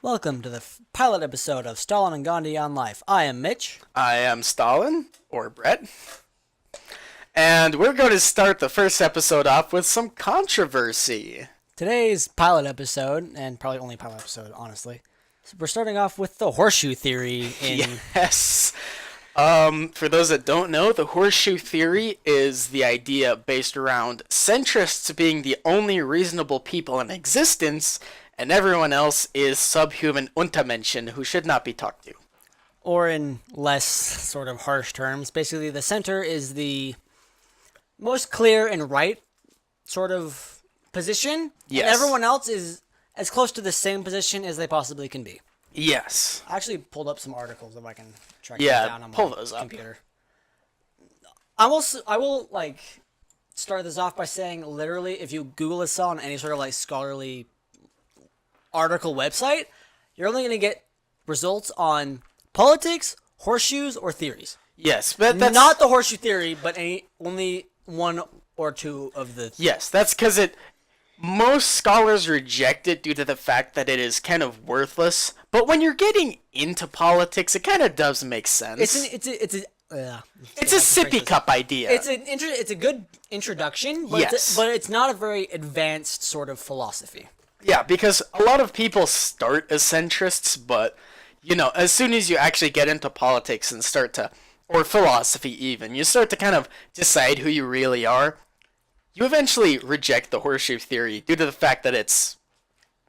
Welcome to the pilot episode of Stalin and Gandhi on Life. I am Mitch. I am Stalin, or Brett, and we're going to start the first episode off with some controversy. Today's pilot episode, and probably only pilot episode, honestly, we're starting off with the Horseshoe Theory. Yes. For those that don't know, the Horseshoe Theory is the idea based around centrists being the only reasonable people in existence, and everyone else is subhuman Untermenschen who should not be talked to. Or in less sort of harsh terms, basically the center is the most clear and right sort of position, Yes. and everyone else is as close to the same position as they possibly can be. Yes. I actually pulled up some articles if I can track Yeah, them down on pull my those up. computer. I will start this off by saying literally if you Google this on any sort of scholarly article website, you're only going to get results on politics, horseshoes, or theories. Yes, but that's Not the horseshoe theory, but only one or two of the. Yes, that's because most scholars reject it due to the fact that it is kind of worthless. But when you're getting into politics, it kind of does make sense. It's a sippy cup idea. It's a good introduction, but Yes. it's not a very advanced sort of philosophy. Yeah, because a lot of people start as centrists, but, as soon as you actually get into politics and or philosophy even, you start to kind of decide who you really are, you eventually reject the horseshoe theory due to the fact that it's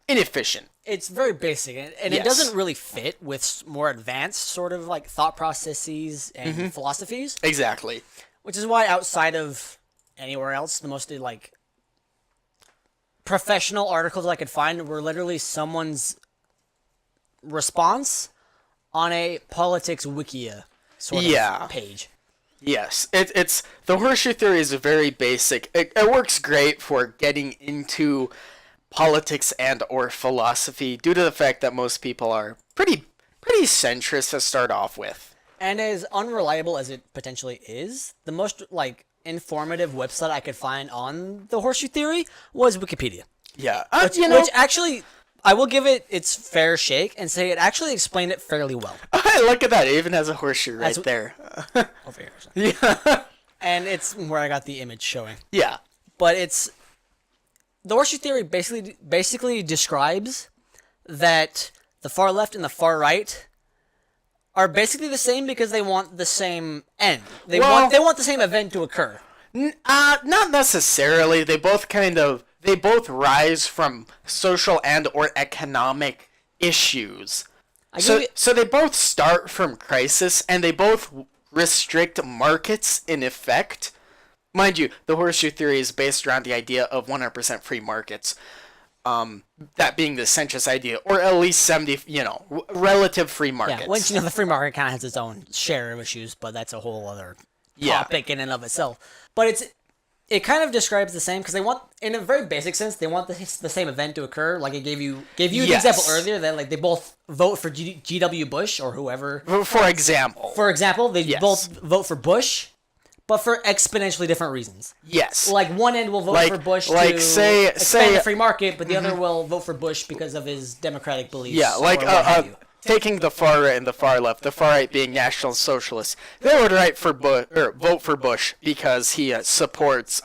inefficient. It's very basic, and Yes. it doesn't really fit with more advanced sort of thought processes and philosophies, Exactly. which is why outside of anywhere else, the most professional articles I could find were literally someone's response on a politics wikia sort of page. Yes, it's the horseshoe theory is very basic. It works great for getting into politics and or philosophy due to the fact that most people are pretty centrist to start off with. And as unreliable as it potentially is, the most informative website I could find on the horseshoe theory was Wikipedia. Yeah, Which actually, I will give it its fair shake and say it actually explained it fairly well. Look at that! It even has a horseshoe right there. Over here. So. Yeah, And it's where I got the image showing. yeah, But the horseshoe theory basically describes that the far left and the far right are basically the same because they want the same end. They want the same event to occur. not necessarily. They both rise from social and or economic issues. So they both start from crisis, and they both restrict markets in effect. Mind you, the horseshoe theory is based around the idea of 100% free markets. That being the centrist idea, or at least 70, relative free markets. Yeah, once the free market kind of has its own share of issues, but that's a whole other topic in and of itself. But it kind of describes the same because they want, in a very basic sense, they want the same event to occur. Like it gave you the example earlier that they both vote for G.W. Bush or whoever. For example, they both vote for Bush, but for exponentially different reasons. Yes. Like one end will vote for Bush to expand the free market, but the other will vote for Bush because of his democratic beliefs. Yeah, taking the far right and the far left, the far right being National Socialists, they would vote for Bush because he supports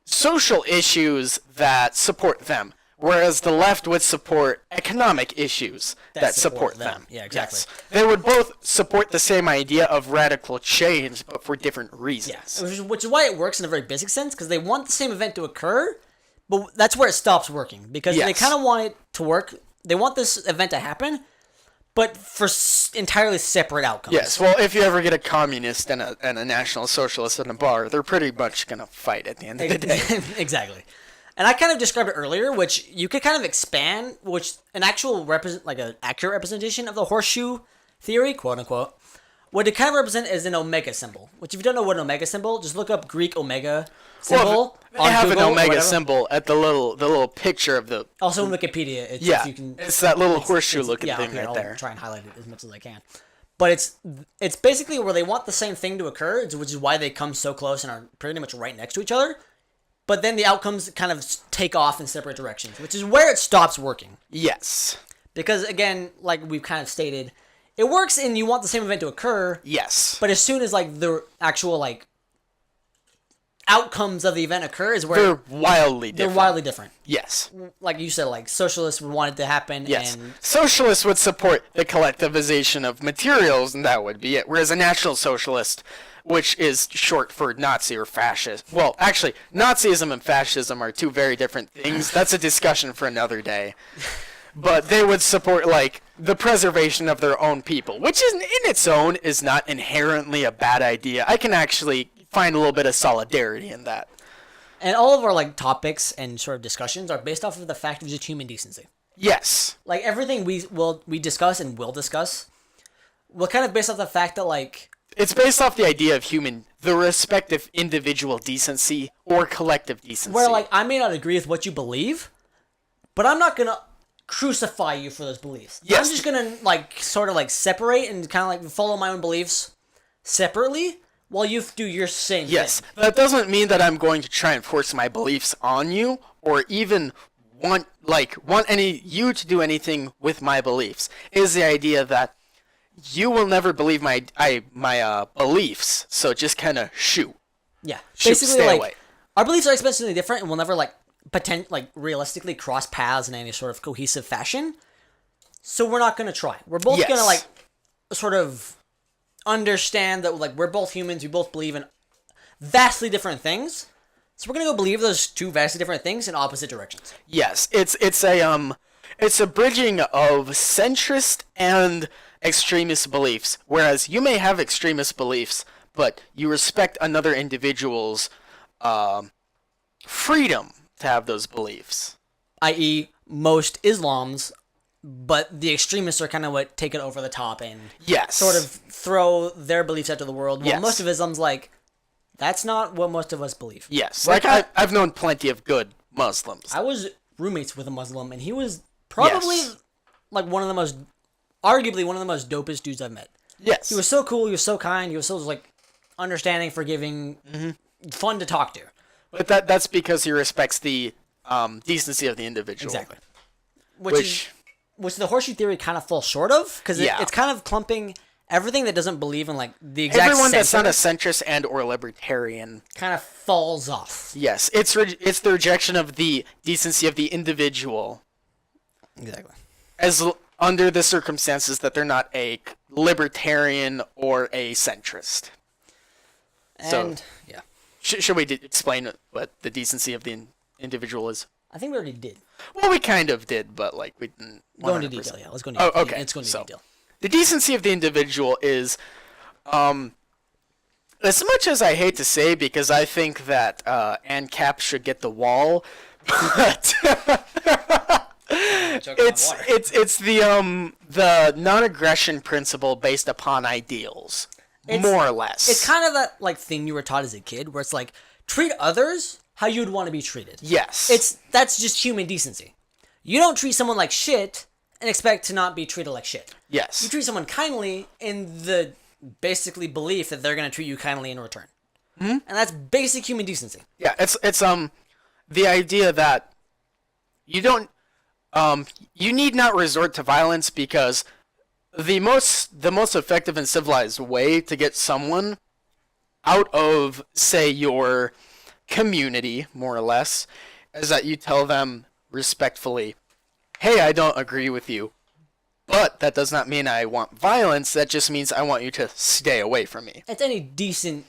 social issues that support them, whereas the left would support economic issues that support them. Yeah, exactly. Yes. They would both support the same idea of radical change, but for different reasons. Yes, which is why it works in a very basic sense, because they want the same event to occur, but that's where it stops working, because they kind of want it to work. They want this event to happen, but for entirely separate outcomes. Yes, well, if you ever get a communist and a National Socialist in a bar, they're pretty much going to fight at the end of the day. Exactly. And I kind of described it earlier, which you could kind of expand, which an actual an accurate representation of the horseshoe theory, quote unquote, what it kind of represent is an omega symbol. Which, if you don't know what an omega symbol, just look up Greek omega symbol. They have an omega symbol at the little picture of the. Also in Wikipedia, it's that little horseshoe looking thing right there. I'll try and highlight it as much as I can. But it's basically where they want the same thing to occur, which is why they come so close and are pretty much right next to each other. But then the outcomes kind of take off in separate directions, which is where it stops working. Yes. Because, again, like we've kind of stated, it works and you want the same event to occur. Yes. But as soon as, like, the actual, like, outcomes of the event occur is where... They're wildly different. They're wildly different. Yes. Like you said, like, socialists would want it to happen. Yes. And Socialists would support the collectivization of materials, and that would be it. Whereas a National Socialist, which is short for Nazi or fascist. Well, actually, Nazism and fascism are two very different things. That's a discussion for another day. But they would support, like, the preservation of their own people, which in its own is not inherently a bad idea. I can actually find a little bit of solidarity in that. And all of our, like, topics and sort of discussions are based off of the fact of just human decency. Yes. Like, everything we discuss and will discuss will kind of based off the fact that, like... It's based off the idea of the respective individual decency or collective decency. Where, like, I may not agree with what you believe, but I'm not gonna crucify you for those beliefs. Yes. I'm just gonna, like, sort of, like, separate and kind of, like, follow my own beliefs separately while you do your same Yes. thing. That doesn't mean that I'm going to try and force my beliefs on you or even want you to do anything with my beliefs. It is the idea that you will never believe my beliefs, so just kind of shoot. Yeah. Basically, stay like, away. Our beliefs are expensive different, and we'll never, like, realistically cross paths in any sort of cohesive fashion. So we're not going to try. We're both going to, like, sort of understand that, like, we're both humans. We both believe in vastly different things. So we're going to go believe those two vastly different things in opposite directions. Yes. It's a bridging of centrist and extremist beliefs. Whereas you may have extremist beliefs, but you respect another individual's freedom to have those beliefs. I.e., most Islams, but the extremists are kind of what take it over the top and sort of throw their beliefs out to the world. Well, most of Islam's like, that's not what most of us believe. Yes, like I've known plenty of good Muslims. I was roommates with a Muslim, and he was probably like arguably one of the most dopest dudes I've met. Yes. He was so cool, he was so kind, he was so, like, understanding, forgiving, fun to talk to. But that's because he respects the decency of the individual. Exactly. Which the Horseshoe Theory kind of falls short of, because it's kind of clumping everything that doesn't believe in, like, the exact everyone center that's not a centrist and or libertarian kind of falls off. Yes, it's the rejection of the decency of the individual. Exactly. Under the circumstances that they're not a libertarian or a centrist. And, so, should we explain what the decency of the individual is? I think we already did. Well, we kind of did, but, like, we didn't 100%. Go into detail, Let's go into detail. Oh, okay. Let's go into detail. The decency of the individual is, as much as I hate to say, because I think that ANCAP should get the wall, but it's the non-aggression principle based upon ideals, more or less. It's kind of that, like, thing you were taught as a kid, where it's like, treat others how you'd want to be treated. Yes. That's just human decency. You don't treat someone like shit and expect to not be treated like shit. Yes. You treat someone kindly in the basically belief that they're going to treat you kindly in return. Mm-hmm. And that's basic human decency. Yeah, it's the idea that you don't you need not resort to violence, because the most effective and civilized way to get someone out of, say, your community, more or less, is that you tell them respectfully, hey, I don't agree with you, but that does not mean I want violence. That just means I want you to stay away from me. It's any decent,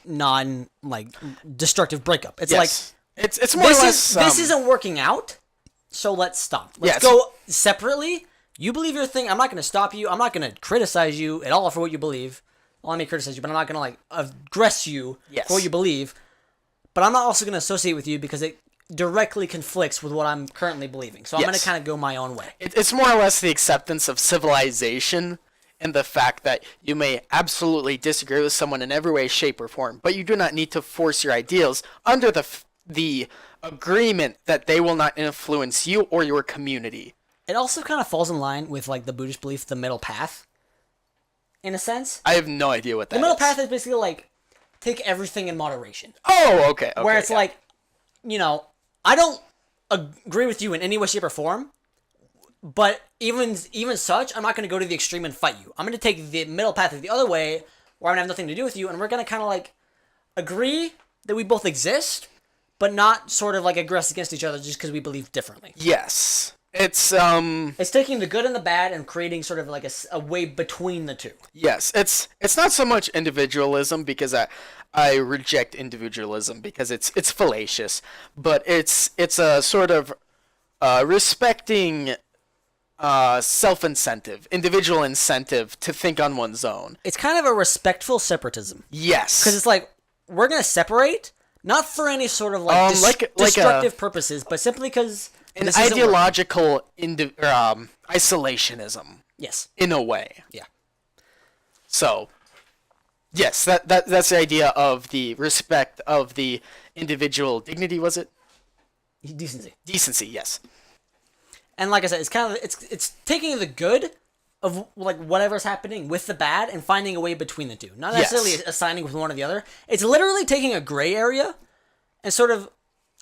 destructive breakup. It's it's more or less... this isn't working out, so let's stop. Let's go separately. You believe your thing. I'm not going to stop you. I'm not going to criticize you at all for what you believe. Well, I may criticize you, but I'm not going to, aggress you for what you believe. But I'm not also going to associate with you because it directly conflicts with what I'm currently believing. So I'm going to kind of go my own way. It's more or less the acceptance of civilization and the fact that you may absolutely disagree with someone in every way, shape, or form, but you do not need to force your ideals under the agreement that they will not influence you or your community. It also kind of falls in line with, the Buddhist belief, the middle path, in a sense. I have no idea what that is. The middle path is basically, take everything in moderation. Oh, okay. Where it's I don't agree with you in any way, shape, or form. But even such, I'm not going to go to the extreme and fight you. I'm going to take the middle path the other way, where I'm going to have nothing to do with you, and we're going to kind of like agree that we both exist, but not sort of like aggress against each other just because we believe differently. Yes. It's taking the good and the bad and creating sort of like a way between the two. Yes, it's not so much individualism, because I reject individualism because it's fallacious, but it's a sort of respecting self-incentive, individual incentive to think on one's own. It's kind of a respectful separatism. Yes. Because it's like, we're going to separate, not for any sort of like, destructive purposes, but simply because an ideological isolationism. Yes. In a way. Yeah. So, yes, that's the idea of the respect of the individual dignity, was it? Decency. Decency, yes. And like I said, it's kind of it's taking the good of like whatever's happening with the bad and finding a way between the two. Not necessarily assigning with one or the other. It's literally taking a gray area and sort of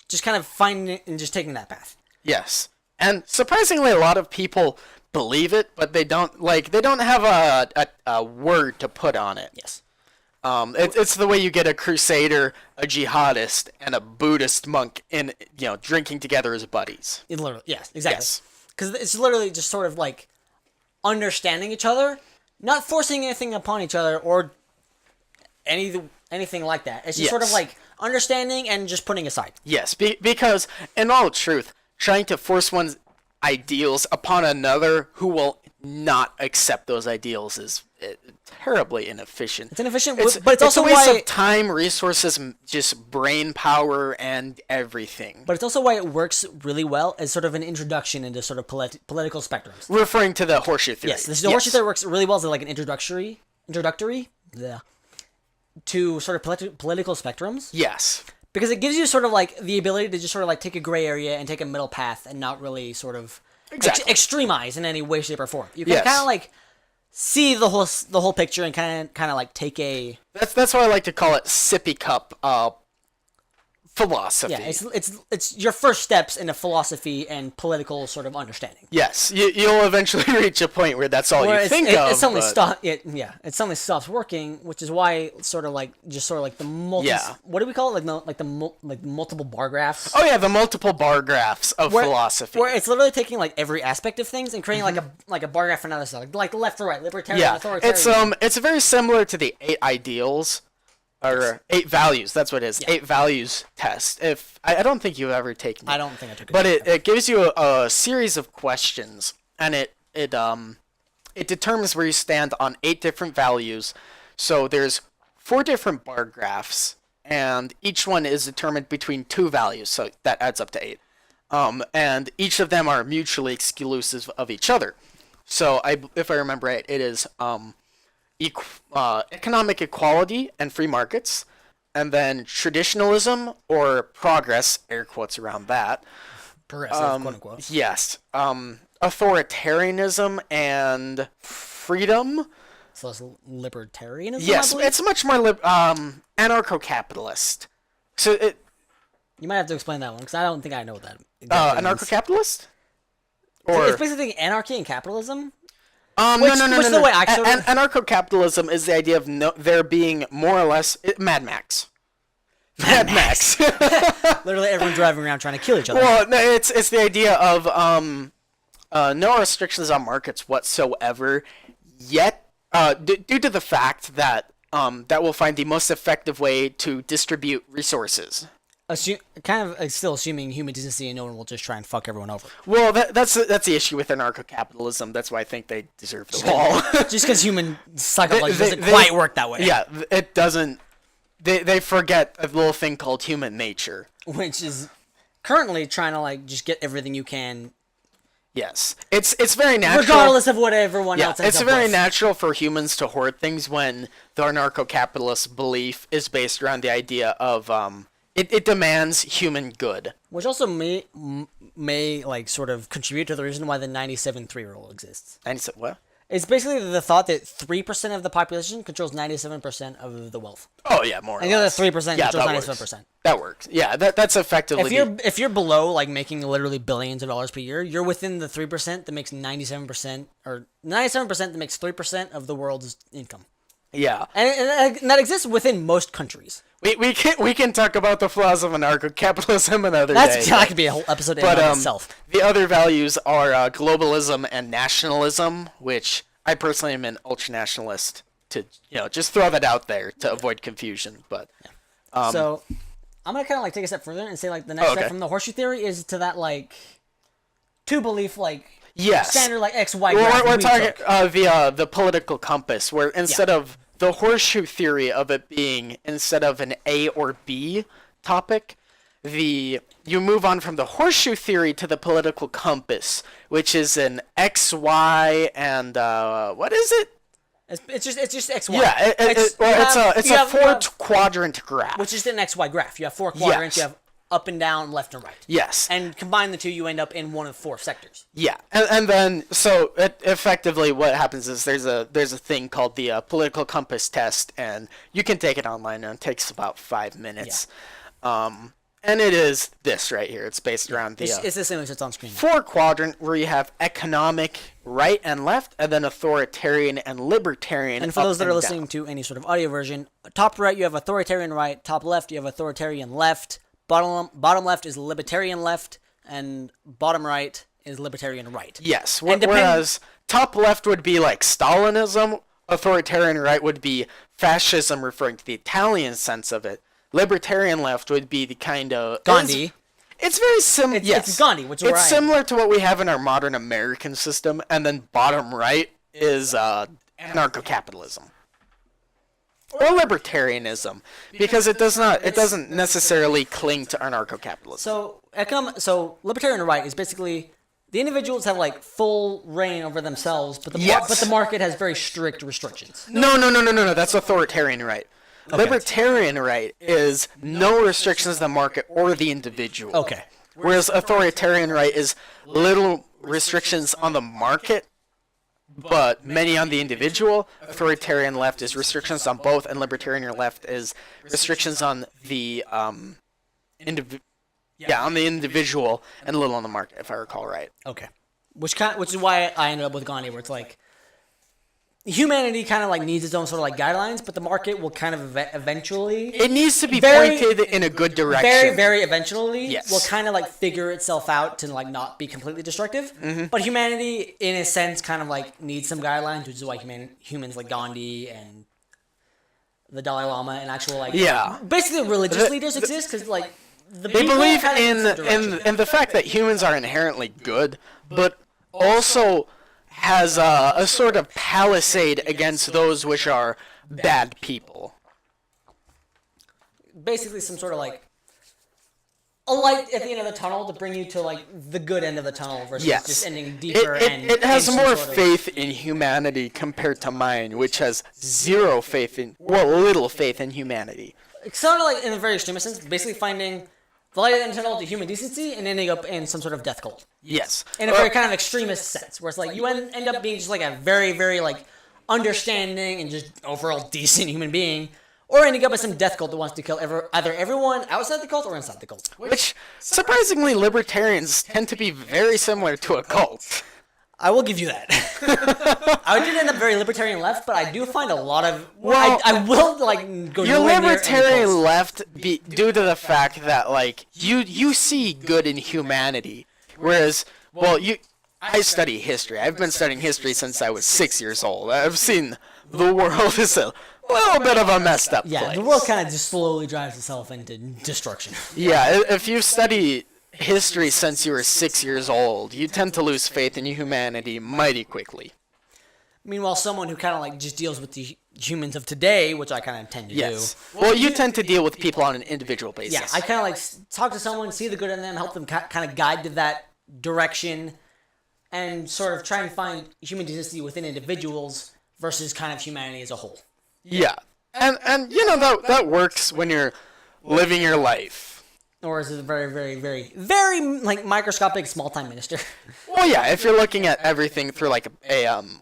just kind of finding it and just taking that path. Yes. And surprisingly, a lot of people believe it, but they don't have a word to put on it. Yes. It's the way you get a crusader, a jihadist, and a Buddhist monk drinking together as buddies. It literally, yes, exactly. Because it's literally just sort of like understanding each other, not forcing anything upon each other or anything like that. It's just sort of like understanding and just putting aside. Yes, because in all truth, trying to force one's ideals upon another who will not accept those ideals is terribly inefficient. It's inefficient, but it's also a waste why of time, resources, just brain power, and everything. But it's also why it works really well as sort of an introduction into sort of political spectrums. Referring to the Horseshoe Theory. Yes, the Horseshoe Theory works really well as like an introductory to sort of political spectrums. Yes. Because it gives you sort of like the ability to just sort of like take a gray area and take a middle path and not really sort of extremize in any way, shape, or form. You can kind of like see the whole picture and kind of like take a. That's why I like to call it sippy cup philosophy. Yeah, it's your first steps into philosophy and political sort of understanding. Yes, you'll eventually reach a point where that's all you think of. It suddenly stops working, which is why sort of like the multi. Yeah. What do we call it? Like the multiple bar graphs. Oh yeah, the multiple bar graphs of philosophy. Where it's literally taking like every aspect of things and creating like a bar graph for another side, like left to right, libertarian, authoritarian. It's very similar to the 8 ideals. Or 8 values, that's what it is. 8 values test. If I don't think you've ever taken it. I don't think I took it. But it gives you a series of questions, and it determines where you stand on 8 different values. So there's 4 different bar graphs, and each one is determined between 2 values, so that adds up to 8. And each of them are mutually exclusive of each other. So if I remember right, it is economic equality and free markets, and then traditionalism or progress, air quotes around that. Progressive, quote unquote. Yes. Authoritarianism and freedom. So it's libertarianism. Yes, it's much more anarcho-capitalist. So you might have to explain that one because I don't think I know that. Anarcho-capitalist. Or it's basically anarchy and capitalism. No. Anarcho-capitalism is the idea of there being more or less Mad Max. Mad Max. Literally everyone driving around trying to kill each other. Well, no, it's the idea of no restrictions on markets whatsoever. Yet, due to the fact that that will find the most effective way to distribute resources. Still assuming human decency and no one will just try and fuck everyone over. Well, that's the issue with anarcho-capitalism. That's why I think they deserve the wall. Just because human psychology doesn't quite work that way. Yeah, it doesn't. They forget a little thing called human nature, which is currently trying to like just get everything you can. Yes, it's very natural. Regardless of what everyone else ends it's up very with. natural for humans to hoard things when the anarcho-capitalist belief is based around the idea of It demands human good. Which also may like sort of contribute to the reason why the 97 3-year-old exists. 97 what? It's basically the thought that 3% of the population controls 97% of the wealth. Oh yeah, more. And the other 3% controls 97%. That works. Yeah, that's effectively. If you're below like making literally billions of dollars per year, you're within the 3% that makes 97%, or 97% that makes 3% of the world's income. Yeah, and that exists within most countries. We can talk about the flaws of anarcho-capitalism another day. That could be a whole episode in itself. The other values are globalism and nationalism, which I personally am an ultra-nationalist. To just throw that out there to avoid confusion. But so I'm gonna kind of like take a step further and say like the next step from the horseshoe theory is to that like two belief like standard like X Y. We're talking the political compass, where instead of the horseshoe theory of it being instead of an A or B topic, you move on from the horseshoe theory to the political compass, which is an X, Y, and what is it? It's just X, Y. Yeah, it's a four-quadrant graph. Which is an X, Y graph. You have four quadrants. Yes. You have up and down, left and right. Yes. And combine the two, you end up in one of 4 sectors. Yeah, and then so effectively what happens is there's a thing called the political compass test, and you can take it online, and it takes about 5 minutes. Yeah. And it is this right here. It's based around the... It's this image that's on screen. 4-quadrant where you have economic right and left, and then authoritarian and libertarian. And for those that are listening to any sort of audio version, top right you have authoritarian right, top left you have authoritarian left, bottom left is libertarian left, and bottom right is libertarian right. Yes, whereas top left would be like Stalinism, authoritarian right would be fascism, referring to the Italian sense of it. Libertarian left would be the kind of... Gandhi. It's very similar. Yes. It's Gandhi, which is It's similar to what we have in our modern American system, and then bottom right is anarcho-capitalism. Or libertarianism, because it doesn't necessarily cling to anarcho-capitalism. So libertarian right is basically the individuals have like full reign over themselves, but the market has very strict restrictions. No. That's authoritarian right. Okay. Libertarian right is no restrictions on the market or the individual. Okay. Whereas authoritarian right is little restrictions on the market, but many on the individual. Authoritarian left is restrictions on both, and libertarian left is restrictions on the on the individual and little on the market, if I recall right. Okay. Which is why I ended up with Gandhi, where it's like humanity kind of like needs its own sort of like guidelines, but the market will kind of eventually... It needs to be pointed in a good direction. Very, very eventually will kind of like figure itself out to like not be completely destructive. Mm-hmm. But humanity, in a sense, kind of like needs some guidelines, which is why humans like Gandhi and the Dalai Lama and actual like... Yeah. Basically religious leaders exist because like... They believe in the fact that humans are inherently good, but also has a sort of palisade against those which are bad people. Basically some sort of like a light at the end of the tunnel to bring you to like the good end of the tunnel versus just ending deeper. It has more faith in humanity compared to mine, which has little faith in humanity. It's sort of like, in a very extreme sense, basically finding the light at the end of the tunnel to human decency and ending up in some sort of death cult. Yes. In a very kind of extremist sense, where it's like you end up being just like a very, very like understanding and just overall decent human being, or ending up as some death cult that wants to kill either everyone outside the cult or inside the cult. Which, surprisingly, libertarians tend to be very similar to a cult. I will give you that. I did end up very libertarian left, but I do find a lot of... I will, like, go your libertarian left due to the fact that, like, you see good in humanity. Whereas, I study history. I've been studying history since I was 6 years old. I've seen the world as a little bit of a messed up place. Yeah, the world kind of just slowly drives itself into destruction. Yeah, if you study history since you were 6 years old, you tend to lose faith in humanity mighty quickly. Meanwhile, someone who kind of like just deals with the humans of today, which I kind of tend to do. Well, you tend to deal with people on an individual basis. Yeah, I kind of like talk to someone, see the good in them, help them kind of guide to that direction, and sort of try and find human decency within individuals versus kind of humanity as a whole. Yeah, and you know that works when you're living your life. Or is it a very, very, very, very like microscopic small-time minister? Well, yeah, if you're looking at everything through like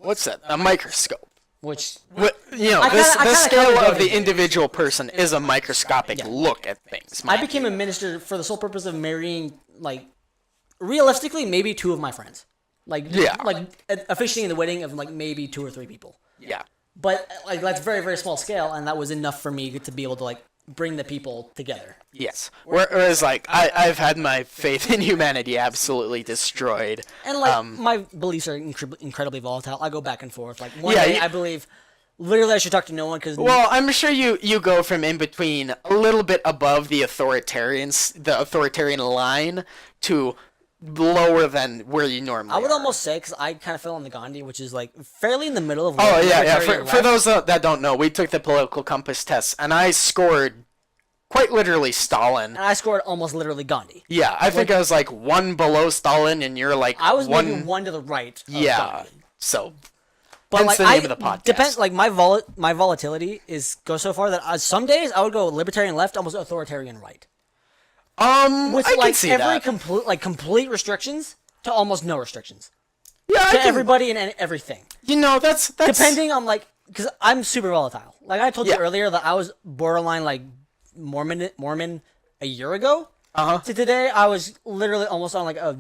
what's that? A microscope. Which The scale of the individual person is a microscopic look at things. I became a minister for the sole purpose of marrying, like, realistically, maybe 2 of my friends. Like officiating the wedding of like maybe 2 or 3 people. Yeah. But like that's very, very small scale, and that was enough for me to be able to like bring the people together. Yes. Whereas like I've had my faith in humanity absolutely destroyed. And like my beliefs are incredibly volatile. I go back and forth. Like one day I believe literally I should talk to no one because. Well, I'm sure you go from in between a little bit above the authoritarian line to lower than where you normally I would are. almost say, because I kind of fell on the Gandhi, which is like fairly in the middle of. Oh yeah. For those that don't know, we took the political compass test, and I scored quite literally Stalin. And I scored almost literally Gandhi. Yeah, I think I was like 1 below Stalin, and you're like I was maybe 1 to the right. Of Gandhi. So. But like the name of the podcast. Depends. Like my volatility goes so far that some days I would go libertarian left, almost authoritarian right. With I like can see every that. complete restrictions to almost no restrictions. Yeah, to everybody and everything. You know, that's depending on like, because I'm super volatile. Like I told you earlier that I was borderline like Mormon a year ago. To today, I was literally almost on like a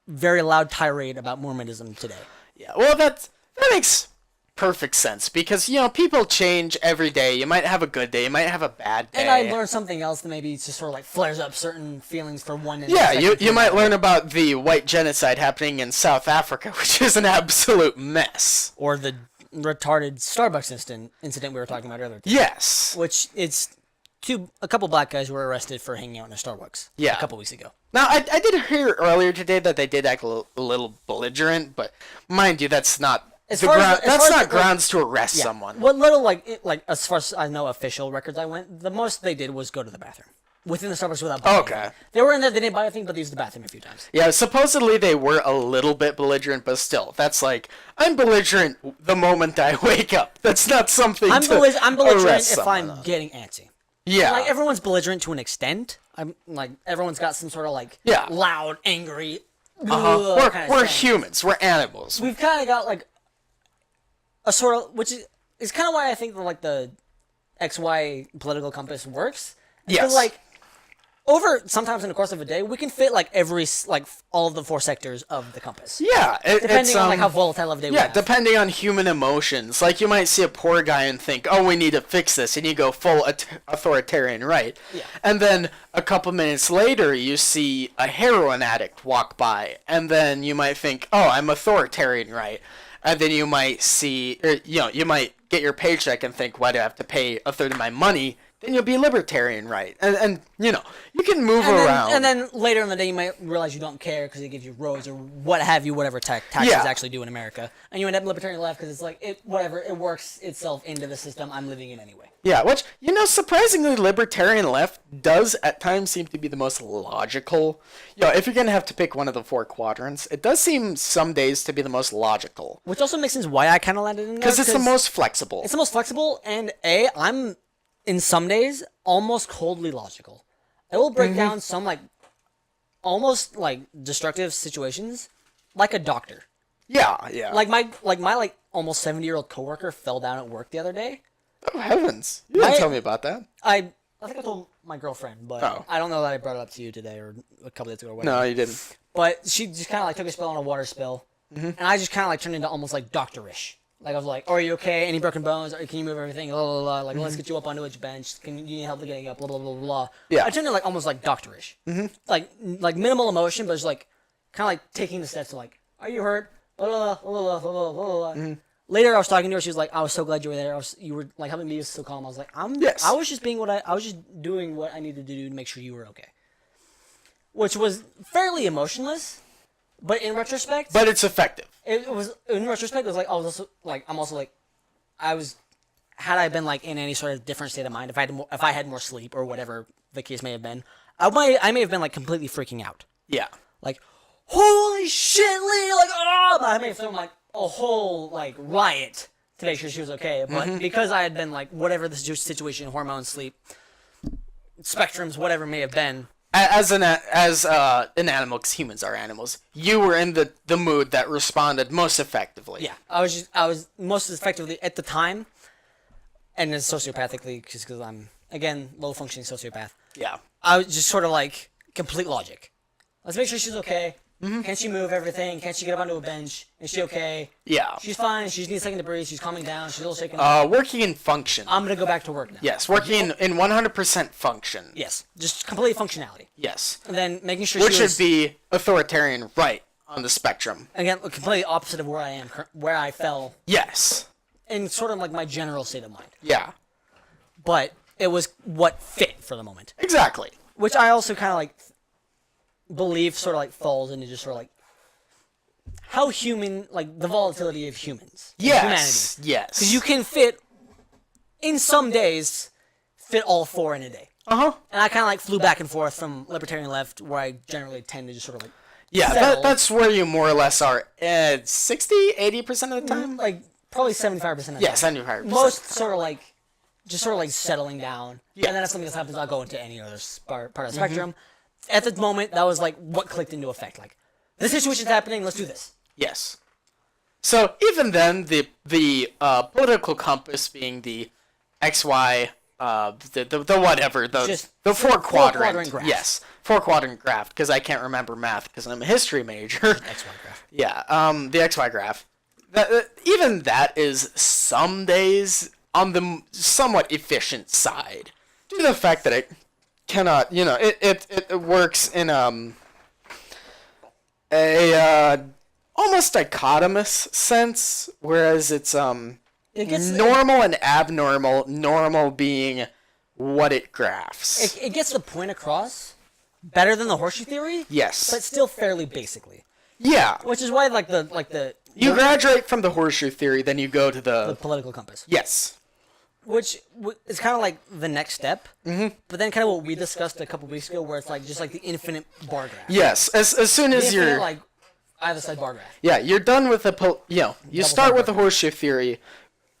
very loud tirade about Mormonism today. Yeah, well, that makes perfect sense because people change every day. You might have a good day, you might have a bad day, and I learned something else that maybe just sort of like flares up certain feelings for one. Yeah, you might learn about the white genocide happening in South Africa, which is an absolute mess, or the retarded Starbucks incident we were talking about earlier. Yes, which it's a couple black guys who were arrested for hanging out in a Starbucks. Yeah, a couple weeks ago. Now I did hear earlier today that they did act a little belligerent, but mind you, that's not. That's not grounds to arrest someone. What little as far as I know, official records I went, the most they did was go to the bathroom within the Starbucks without buying anything. They were in there, they didn't buy anything, but they used the bathroom a few times. Yeah, supposedly they were a little bit belligerent, but still, that's like I'm belligerent the moment I wake up. That's not something I'm belligerent if I'm getting antsy. Yeah, like everyone's belligerent to an extent. I'm like everyone's got some sort of like loud, angry. We're humans. We're animals. We've kind of got like a sort of, which is kind of why I think that like the XY political compass works. Yes. Like sometimes in the course of a day, we can fit like all of the 4 sectors of the compass. Yeah, depending on like how volatile of a day we have. Yeah, depending on human emotions. Like you might see a poor guy and think, "Oh, we need to fix this," and you go full authoritarian right. Yeah. And then a couple minutes later, you see a heroin addict walk by, and then you might think, "Oh, I'm authoritarian right." And then you might see, you might get your paycheck and think, "Why do I have to pay a third of my money?" Then you'll be libertarian, right? And you can move around. And then later in the day, you might realize you don't care because it gives you roads or what have you, whatever taxes actually do in America. And you end up libertarian left because it's like, it works itself into the system I'm living in anyway. Yeah, which, surprisingly, libertarian left does at times seem to be the most logical. If you're going to have to pick one of the 4 quadrants, it does seem some days to be the most logical. Which also makes sense why I kind of landed in there. Because it's the most flexible. It's the most flexible, and I'm, in some days, almost coldly logical. I will break down some, like, almost, like, destructive situations like a doctor. Yeah. Like my almost 70-year-old coworker fell down at work the other day. Oh, heavens. You didn't tell me about that. I think I told my girlfriend, but I don't know that I brought it up to you today or a couple days ago or whatever. No, you didn't. But she just kind of, like, took a spill on a water spill, and I just kind of, like, turned into almost, like, doctorish. Like, I was like, "Are you okay? Any broken bones? Can you move everything? Blah, blah, blah. Like, let's get you up onto a bench. You need help getting up? Blah, blah, blah, blah." Yeah. I turned into, like, almost, like, doctorish. Like minimal emotion, but just, like, kind of, like, taking the steps to, like, "Are you hurt? Blah, blah, blah, blah, blah, blah, blah." Later, I was talking to her. She was like, "I was so glad you were there. You were, like, helping me be so calm." I was like, Yes. I was just doing what I needed to do to make sure you were okay." Which was fairly emotionless, but in retrospect... But it's effective. In retrospect, it was like, I'm also like, had I been like in any sort of different state of mind, if I had more sleep or whatever the case may have been, I may have been like completely freaking out. Yeah. Like, holy shit, Lee! Like, oh! I may have thrown like a whole like riot to make sure she was okay, but because I had been like whatever the situation, hormones, sleep, spectrums, whatever it may have been, as an animal, because humans are animals, you were in the mood that responded most effectively. Yeah, I was most effectively at the time, and then sociopathically, just because I'm again low functioning sociopath. Yeah. I was just sort of like complete logic. Let's make sure she's okay. Mm-hmm. Can she move everything? Can she get up onto a bench? Is she okay? Yeah. She's fine. She just needs a second to breathe. She's calming down. She's a little shaken. Working in function. I'm gonna go back to work now. Yes, working in 100% function. Yes, just complete functionality. Yes. And then making sure Which she was, should be authoritarian right on the spectrum. again completely opposite of where I am, where I fell Yes. in sort of like my general state of mind. Yeah. But it was what fit for the moment. Exactly. Which I also kind of like believe sort of like falls into just sort of like how human, like the volatility of humans. Yes. Humanity. Yes. Because you can fit, in some days, fit all four in a day. Uh-huh. And I kind of like flew back and forth from libertarian left, where I generally tend to just sort of like yeah, that's where you more or less are 60, 80% of the time? like probably 75% of the Yeah, time. 75%. Most sort of like, just sort of like settling down. Yeah. And then if something else happens, I'll go into any other part of the spectrum. At the moment, that was like what clicked into effect. Like, the situation's happening, let's do this. Yes. So even then, the political compass being the XY, the whatever, the four quadrant graph. Yes, 4-quadrant graph, because I can't remember math because I'm a history major. XY graph. Yeah, the XY graph. Even that is some days on the somewhat efficient side, due to the fact that it cannot, it works in a almost dichotomous sense, whereas it's normal and abnormal, normal being what it graphs. It gets the point across better than the Horseshoe Theory. Yes. But still fairly basically. Yeah. Which is why the You graduate from the Horseshoe Theory, then you go to the political compass. Yes. Which is kind of like the next step. Mm-hmm. But then kind of what we discussed a couple weeks ago, where it's like just like the infinite bar graph. Yes. As soon as you're like either side bar graph. Yeah, you're done with the you start with the Horseshoe Theory,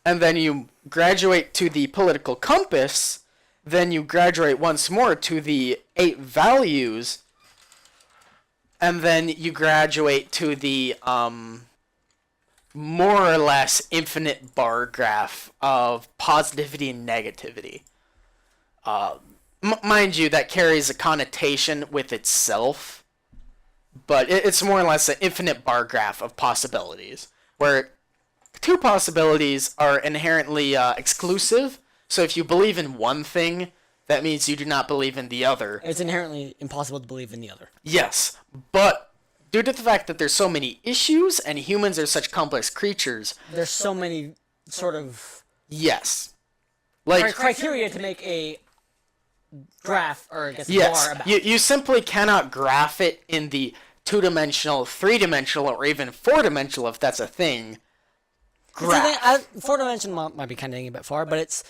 and then you graduate to the political compass, then you graduate once more to the 8 values, and then you graduate to the more or less infinite bar graph of positivity and negativity. Mind you, that carries a connotation with itself, but it's more or less an infinite bar graph of possibilities, where 2 possibilities are inherently exclusive. So if you believe in one thing, that means you do not believe in the other. It's inherently impossible to believe in the other. Yes, but due to the fact that there's so many issues and humans are such complex creatures, there's so many sort of yes, like criteria to make a graph or I guess yes, bar about. You simply cannot graph it in the 2-dimensional, 3-dimensional, or even 4-dimensional, if that's a thing. Graph. 4-dimensional might be kind of getting a bit far, but it's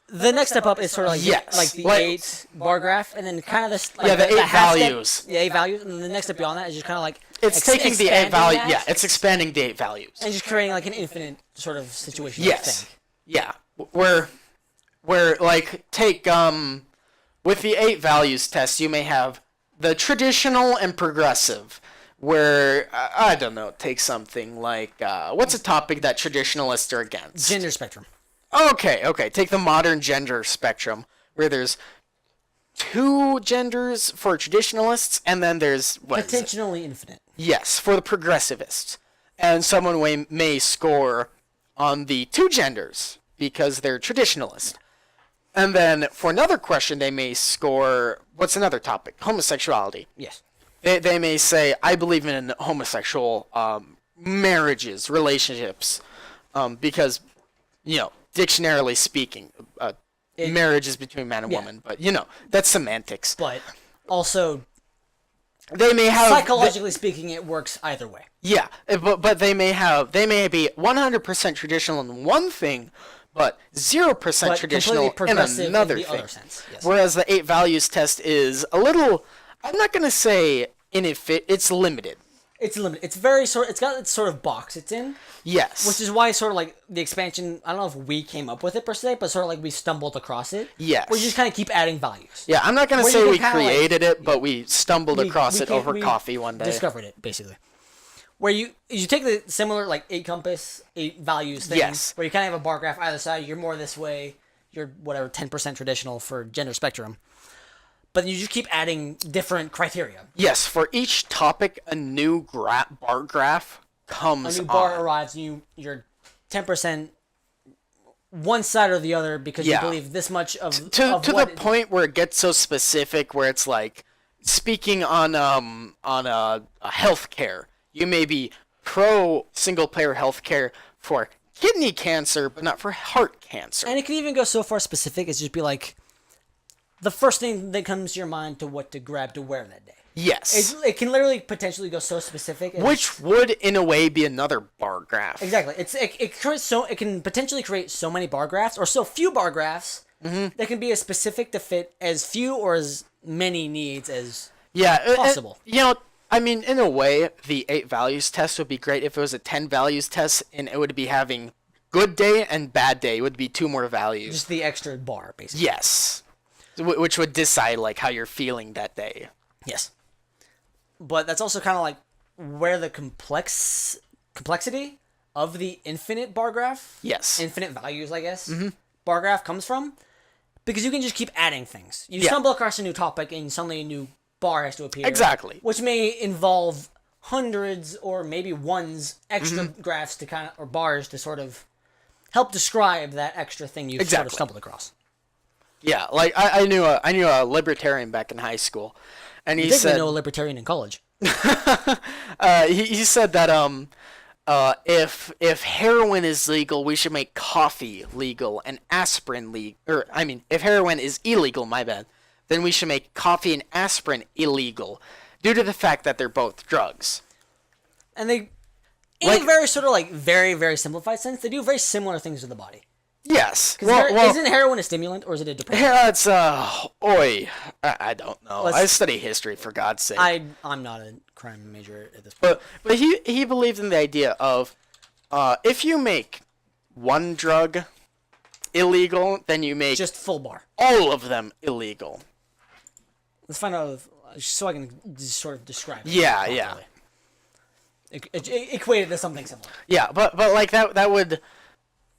the next step up is sort of like the 8 bar graph, and then kind of this like the 8 values. Step, the 8 values, and then the next step beyond that is just kind of like it's taking the 8 values. Yeah, it's expanding the 8 values and just creating like an infinite sort of situation. Yes. Yeah. Where like take with the 8 values test, you may have the traditional and progressive. Where I don't know, take something like what's a topic that traditionalists are against? Gender spectrum. Okay. Take the modern gender spectrum, where there's 2 genders for traditionalists, and then there's potentially infinite. Yes, for the progressivists, and someone may score on the 2 genders because they're traditionalist, and then for another question they may score what's another topic? Homosexuality. Yes. They may say, I believe in homosexual marriages, relationships, because, dictionarily speaking, marriage is between man and woman. But, that's semantics. But also, they may have psychologically speaking, it works either way. Yeah, but they may be 100% traditional in one thing, but 0% traditional in another thing. Other sense. Yes. Whereas the 8 values test is a little, I'm not going to say it's limited. It's limited. It's very sort. It's got its sort of box it's in. Yes. Which is why sort of like the expansion. I don't know if we came up with it per se, but sort of like we stumbled across it. Yes. Where you just kind of keep adding values. Yeah, I'm not gonna say we created it, but we stumbled across it over coffee one day. Discovered it basically. Where you take the similar like 8 values thing. Yes. Where you kind of have a bar graph either side. You're more this way. You're whatever 10% traditional for gender spectrum. But you just keep adding different criteria. Yes, for each topic, a new bar graph comes. A new bar arrives, and you're 10% one side or the other because you believe this much of to the point where it gets so specific, where it's like speaking on healthcare. You may be pro single player healthcare for kidney cancer, but not for heart cancer. And it can even go so far specific as just be like. The first thing that comes to your mind to what to grab to wear that day. Yes. It can literally potentially go so specific. Which would, in a way, be another bar graph. Exactly. It can potentially create so many bar graphs or so few bar graphs that can be as specific to fit as few or as many needs as possible. I mean, in a way, the 8 values test would be great if it was a 10 values test and it would be having good day and bad day would be 2 more values. Just the extra bar, basically. Yes. Which would decide, like, how you're feeling that day. Yes. But that's also kind of like where the complexity of the infinite bar graph, infinite values, I guess, bar graph comes from. Because you can just keep adding things. You stumble across a new topic and suddenly a new bar has to appear. Exactly. Which may involve hundreds or maybe one's extra graphs to kind of, or bars to sort of help describe that extra thing you've sort of stumbled across. Yeah, like I knew a libertarian back in high school, and he said know a libertarian in college. he said that if heroin is legal, we should make coffee legal and aspirin legal. Or I mean, if heroin is illegal, my bad, then we should make coffee and aspirin illegal, due to the fact that they're both drugs. And they, in a very sort of like very very simplified sense, they do very similar things to the body. Yes. Isn't heroin a stimulant or is it a depressant? Yeah, it's I don't know. I study history, for God's sake. I'm not a crime major at this point. But he believed in the idea of if you make one drug illegal, then you make just full bar. All of them illegal. Let's find out so I can just sort of describe it. Yeah. Equated to something similar. Yeah, but like that would.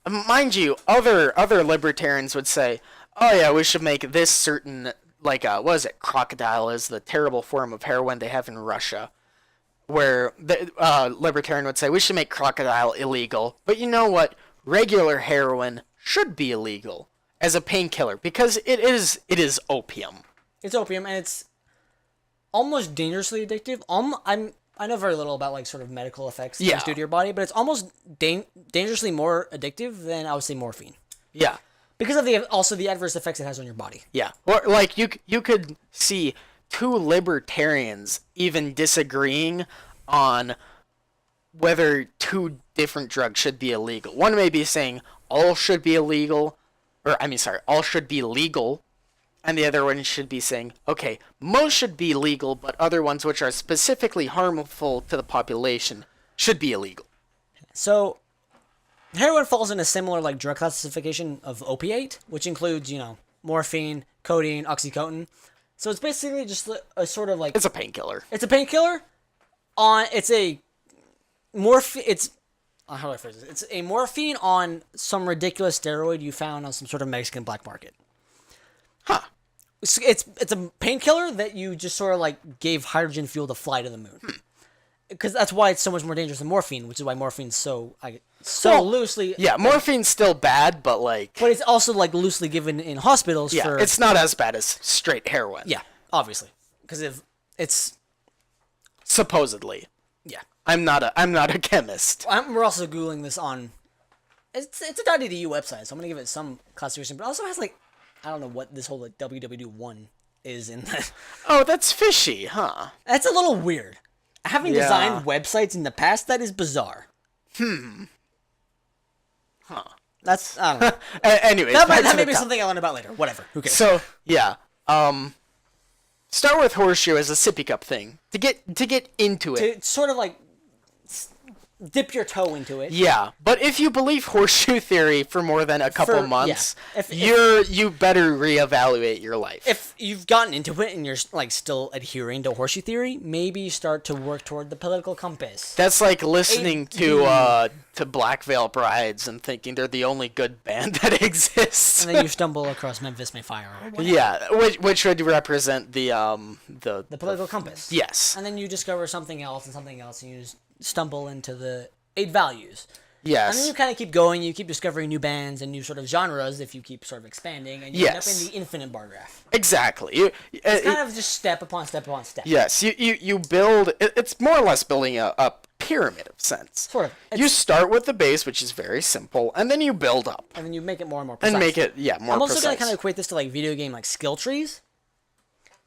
Mind you, other libertarians would say, "Oh yeah, we should make this certain what is it? Crocodile is the terrible form of heroin they have in Russia." Where the libertarian would say, "We should make crocodile illegal." But you know what? Regular heroin should be illegal as a painkiller because it is opium. It's opium and it's almost dangerously addictive. I know very little about sort of medical effects things do to your body, but it's almost dangerously more addictive than I would say morphine. Yeah, because of the adverse effects it has on your body. Yeah, or you could see 2 libertarians even disagreeing on whether 2 different drugs should be illegal. One may be saying all should be illegal, all should be legal. And the other one should be saying, okay, most should be legal, but other ones which are specifically harmful to the population should be illegal. So, heroin falls in a similar drug classification of opiate, which includes, morphine, codeine, oxycontin. So it's basically just a sort of it's a painkiller. It's a painkiller. It's a how do I phrase this? It's a morphine on some ridiculous steroid you found on some sort of Mexican black market. Huh. It's a painkiller that you just sort of gave hydrogen fuel to fly to the moon. Because that's why it's so much more dangerous than morphine, which is why morphine's so loosely. Yeah, morphine's still bad, but But it's also loosely given in hospitals. Yeah, it's not as bad as straight heroin. Yeah, obviously, because if it's supposedly. Yeah, I'm not a chemist. We're also googling this on. It's a .edu website, so I'm gonna give it some classification, but it also has I don't know what this whole www1 is in that. Oh, that's fishy, huh? That's a little weird. Having designed websites in the past, that is bizarre. Huh. That's, I don't know. Anyways, that may be something I learn about later. Whatever. Who cares? So, yeah. Start with Horseshoe as a sippy cup thing. To get into it. To sort of dip your toe into it. Yeah, but if you believe Horseshoe Theory for more than a couple months, you better reevaluate your life. If you've gotten into it and you're like still adhering to Horseshoe Theory, maybe start to work toward the political compass. That's like listening to Black Veil Brides and thinking they're the only good band that exists. And then you stumble across Memphis May Fire. Yeah, which would represent the political compass. Yes. And then you discover something else, and you stumble into the 8 values. Yes. And then you kind of keep going, you keep discovering new bands and new sort of genres if you keep sort of expanding, and you end up in the infinite bar graph. Exactly. It's kind of just step upon step upon step. Yes, you build, it's more or less building a pyramid of sense. Sort of. You start with the base, which is very simple, and then you build up. And then you make it more and more precise. And make it, more precise. I'm also going to kind of equate this to like video game like skill trees,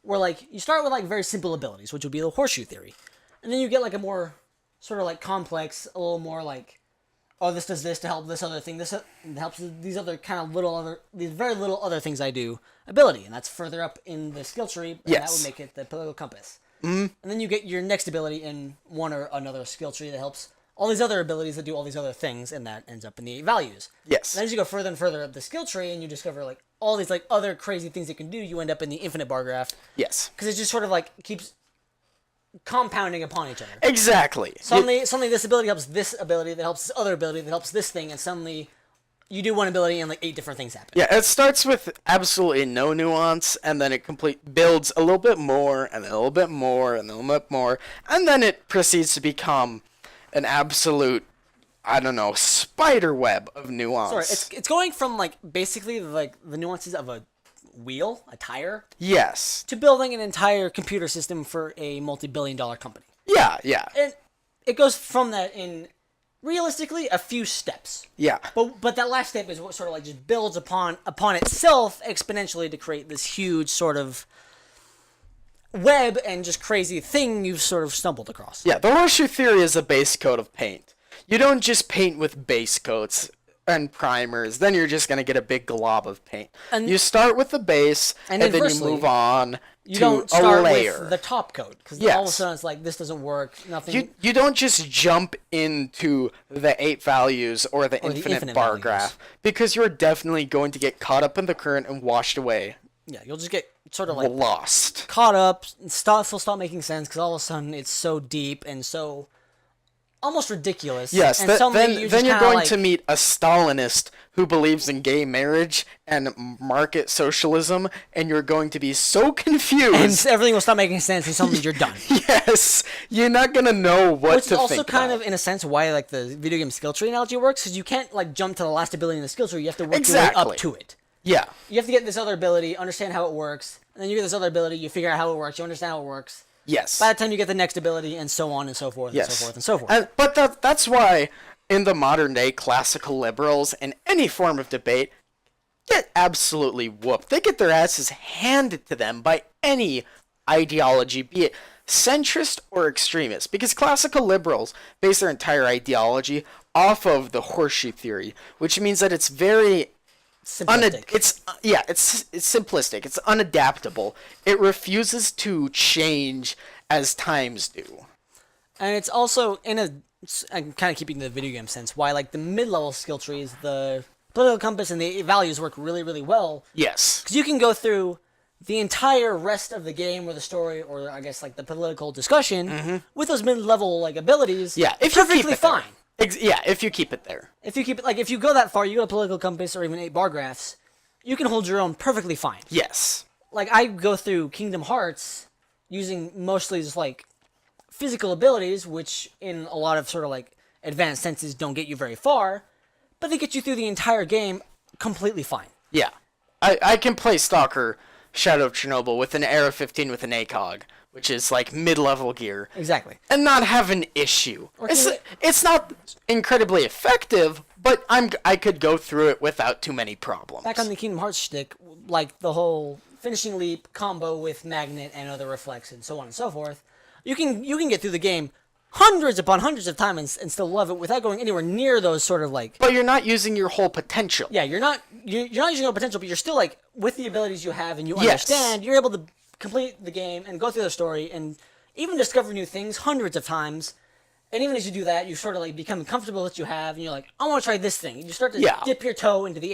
where like you start with like very simple abilities, which would be the Horseshoe Theory. And then you get like a more sort of like complex, a little more like, oh, this does this to help this other thing. This helps these other kind of these very little other things I do ability, and that's further up in the skill tree. And that would make it the political compass. Mm-hmm. And then you get your next ability in one or another skill tree that helps all these other abilities that do all these other things, and that ends up in the 8 values. Yes. And then as you go further and further up the skill tree, and you discover like all these like other crazy things it can do, you end up in the infinite bar graph. Yes. Because it just sort of like keeps compounding upon each other. Exactly. Suddenly this ability helps this ability, that helps this other ability, that helps this thing, and suddenly you do one ability and like 8 different things happen. Yeah, it starts with absolutely no nuance, and then it builds a little bit more, and then a little bit more, and then a little bit more, and then it proceeds to become an absolute, I don't know, spider web of nuance. Sorry, it's going from like basically like the nuances of a wheel, a tire. Yes. To building an entire computer system for a multi-billion-dollar company. Yeah, yeah. And it goes from that in realistically a few steps. Yeah. But that last step is what sort of like just builds upon itself exponentially to create this huge sort of web and just crazy thing you've sort of stumbled across. Yeah, the Horseshoe Theory is a base coat of paint. You don't just paint with base coats and primers, then you're just going to get a big glob of paint. And you start with the base, and then you move on to don't a start layer. With the top coat, because all of a sudden it's like, this doesn't work, nothing... You don't just jump into the 8 values or the infinite bar values. graph, because you're definitely going to get caught up in the current and washed away. Yeah, you'll just get sort of like... lost. Caught up, stuff will stop making sense, because all of a sudden it's so deep and so... almost ridiculous. Yes, and then you're going to meet a Stalinist who believes in gay marriage and market socialism, and you're going to be so confused. And everything will stop making sense, and suddenly you're done. Yes, you're not going to know what to think. Which is also kind of, in a sense, why like the video game skill tree analogy works, because you can't like jump to the last ability in the skill tree, you have to work your way up to it. Yeah. You have to get this other ability, understand how it works, and then you get this other ability, you figure out how it works, you understand how it works. Yes. By the time you get the next ability, and so on and so forth, and so forth and so forth. But that's why, in the modern day, classical liberals in any form of debate get absolutely whooped. They get their asses handed to them by any ideology, be it centrist or extremist, because classical liberals base their entire ideology off of the Horseshoe Theory, which means that it's very... simplistic. It's simplistic. It's unadaptable. It refuses to change as times do. And it's also I'm kind of keeping the video game sense why like the mid-level skill trees, the political compass and the values work really, really well. Yes. Because you can go through the entire rest of the game or the story or I guess like the political discussion with those mid-level like abilities. Yeah, if perfectly you keep it fine. Yeah, if you keep it there. If you keep it if you go that far, you go to political compass or even 8 bar graphs, you can hold your own perfectly fine. Yes. Like I go through Kingdom Hearts using mostly just like physical abilities, which in a lot of sort of like advanced senses don't get you very far, but they get you through the entire game completely fine. Yeah. I can play Stalker Shadow of Chernobyl with an Era 15 with an ACOG, which is like mid-level gear. Exactly. And not have an issue. It's not incredibly effective, but I could go through it without too many problems. Back on the Kingdom Hearts shtick, like the whole finishing leap combo with magnet and other reflex and so on and so forth, you can get through the game hundreds upon hundreds of times and still love it without going anywhere near those sort of like... But you're not using your whole potential. Yeah, you're not using your potential, but you're still like, with the abilities you have and you understand, you're able to complete the game and go through the story and even discover new things hundreds of times And even as you do that, you sort of like become comfortable that you have, and you're like, I want to try this thing. You start to dip your toe into the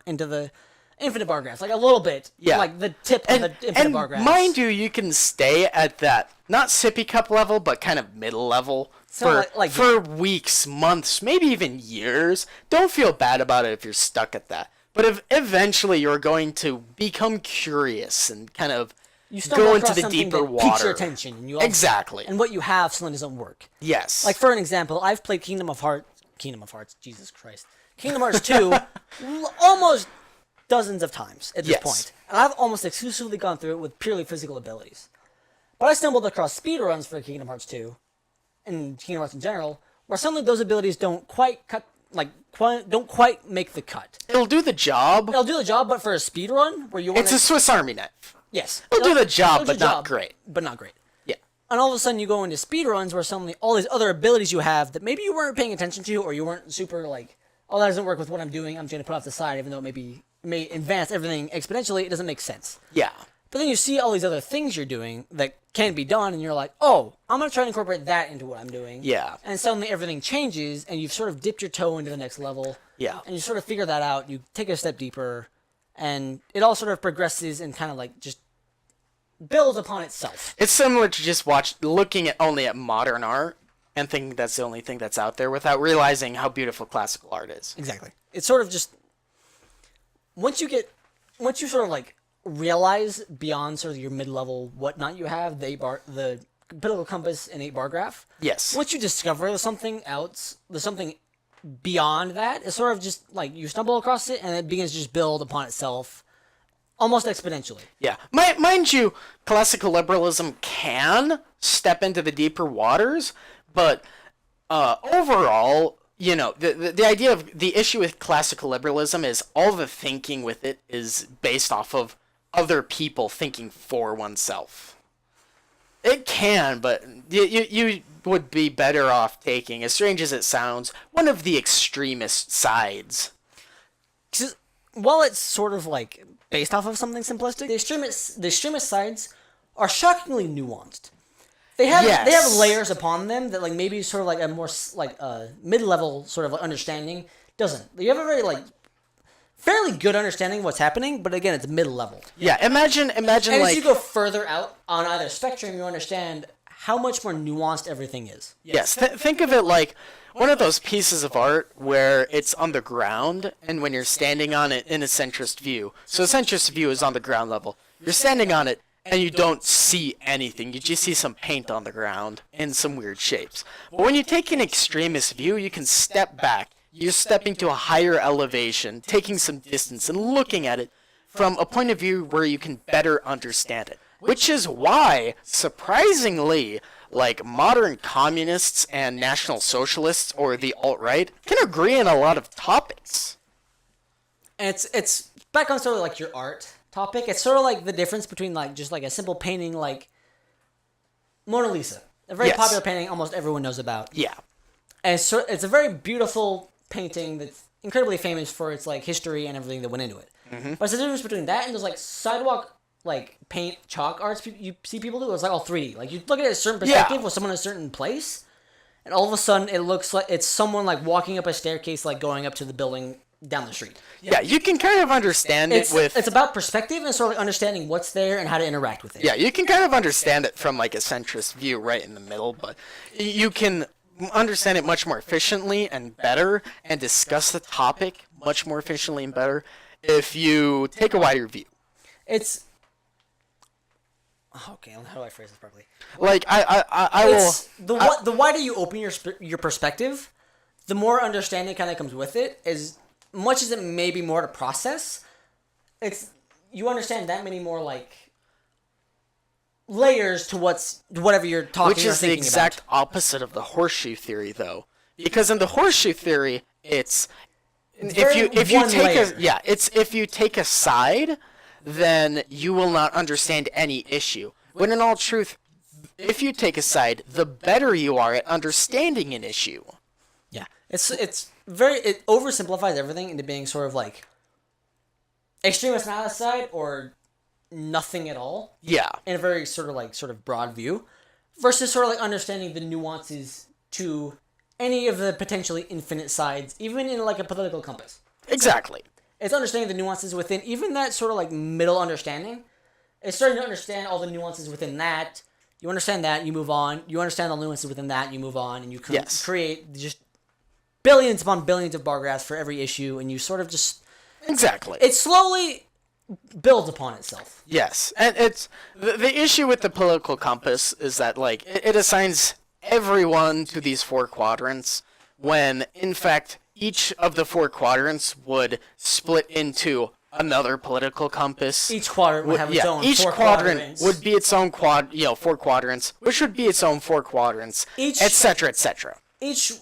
into the infinite bar graphs, like a little bit, like the tip of the infinite bar graphs. Mind you, you can stay at that not sippy cup level, but kind of middle level for weeks, months, maybe even years. Don't feel bad about it if you're stuck at that. But if eventually you're going to become curious and kind of go into the deeper water, piques your attention, and exactly, and what you have suddenly doesn't work. Yes. Like for an example, I've played Kingdom of Hearts, Jesus Christ, Kingdom Hearts 2, almost dozens of times at this point, and I've almost exclusively gone through it with purely physical abilities. But I stumbled across speedruns for Kingdom Hearts 2, and Kingdom Hearts in general, where suddenly those abilities don't quite make the cut. It'll do the job. It'll do the job, but for a speedrun where you it's a Swiss Army knife. Yes. It'll do the job, but not great. But not great. Yeah. And all of a sudden you go into speedruns where suddenly all these other abilities you have that maybe you weren't paying attention to, or you weren't super like, oh, that doesn't work with what I'm doing, I'm just going to put off the side, even though it may advance everything exponentially, it doesn't make sense. Yeah. But then you see all these other things you're doing that can be done, and you're like, oh, I'm going to try to incorporate that into what I'm doing. Yeah. And suddenly everything changes, and you've sort of dipped your toe into the next level. Yeah. And you sort of figure that out, you take a step deeper, and it all sort of progresses and kind of like just builds upon itself. It's similar to just looking at only at modern art and thinking that's the only thing that's out there without realizing how beautiful classical art is. Exactly. It's sort of just once you sort of like realize beyond sort of your mid-level whatnot you have, the political compass and 8-bar graph. Yes. Once you discover there's something else, there's something beyond that, it's sort of just like you stumble across it and it begins to just build upon itself almost exponentially. Yeah. Mind you, classical liberalism can step into the deeper waters, but overall, you know, the idea of the issue with classical liberalism is all the thinking with it is based off of other people thinking for oneself. It can, but you would be better off taking, as strange as it sounds, one of the extremist sides. While it's sort of like based off of something simplistic, the extremist sides are shockingly nuanced. They have layers upon them that like maybe sort of like a more like mid-level sort of understanding doesn't. You have a very like fairly good understanding of what's happening, but again, it's mid-level. Yeah, imagine and like as you go further out on either spectrum, you understand how much more nuanced everything is. Yes, think of it like one of those pieces of art where it's on the ground, and when you're standing on it in a centrist view. So a centrist view is on the ground level. You're standing on it, and you don't see anything. You just see some paint on the ground and some weird shapes. But when you take an extremist view, you can step back. You're stepping to a higher elevation, taking some distance, and looking at it from a point of view where you can better understand it. Which is why, surprisingly, like modern communists and national socialists or the alt-right can agree on a lot of topics. And it's back on sort of like your art topic. It's sort of like the difference between like just like a simple painting like Mona Lisa, a very popular painting almost everyone knows about. Yeah. And it's a very beautiful painting that's incredibly famous for its like history and everything that went into it. Mm-hmm. But it's the difference between that and those like sidewalk like paint chalk arts you see people do. It's like all 3D. Like you look at it at a certain perspective with someone in a certain place, and all of a sudden it looks like it's someone like walking up a staircase, like going up to the building down the street. Yeah, you can kind of understand it with... It's about perspective and sort of understanding what's there and how to interact with it. Yeah, you can kind of understand it from like a centrist view right in the middle, but you can understand it much more efficiently and better and discuss the topic much more efficiently and better if you take a wider view. It's... Okay, how do I phrase this properly? Like, I will... The wider you open your perspective, the more understanding kind of comes with it. As much as it may be more to process, you understand that many more, like, layers to whatever you're talking Which is the exact opposite of the Horseshoe Theory, though. Because in the Horseshoe Theory, if you take a side, then you will not understand any issue. When in all truth, if you take a side, the better you are at understanding an issue. Yeah, it oversimplifies everything into being sort of like extremist nihilist side or nothing at all. Yeah, in a very sort of broad view, versus sort of like understanding the nuances to any of the potentially infinite sides, even in like a political compass. Exactly. It's understanding the nuances within even that sort of like middle understanding. It's starting to understand all the nuances within that. You understand that, you move on. You understand the nuances within that, you move on, and you create just billions upon billions of bar graphs for every issue, and you sort of just... Exactly. It slowly builds upon itself. Yes, and it's the issue with the political compass is that like it assigns everyone to these 4 quadrants when in fact each of the 4 quadrants would split into another political compass. Each quadrant would have its own each 4 quadrant quadrants. would be its own 4 quadrants, which would be its own 4 quadrants, etc., etc. Each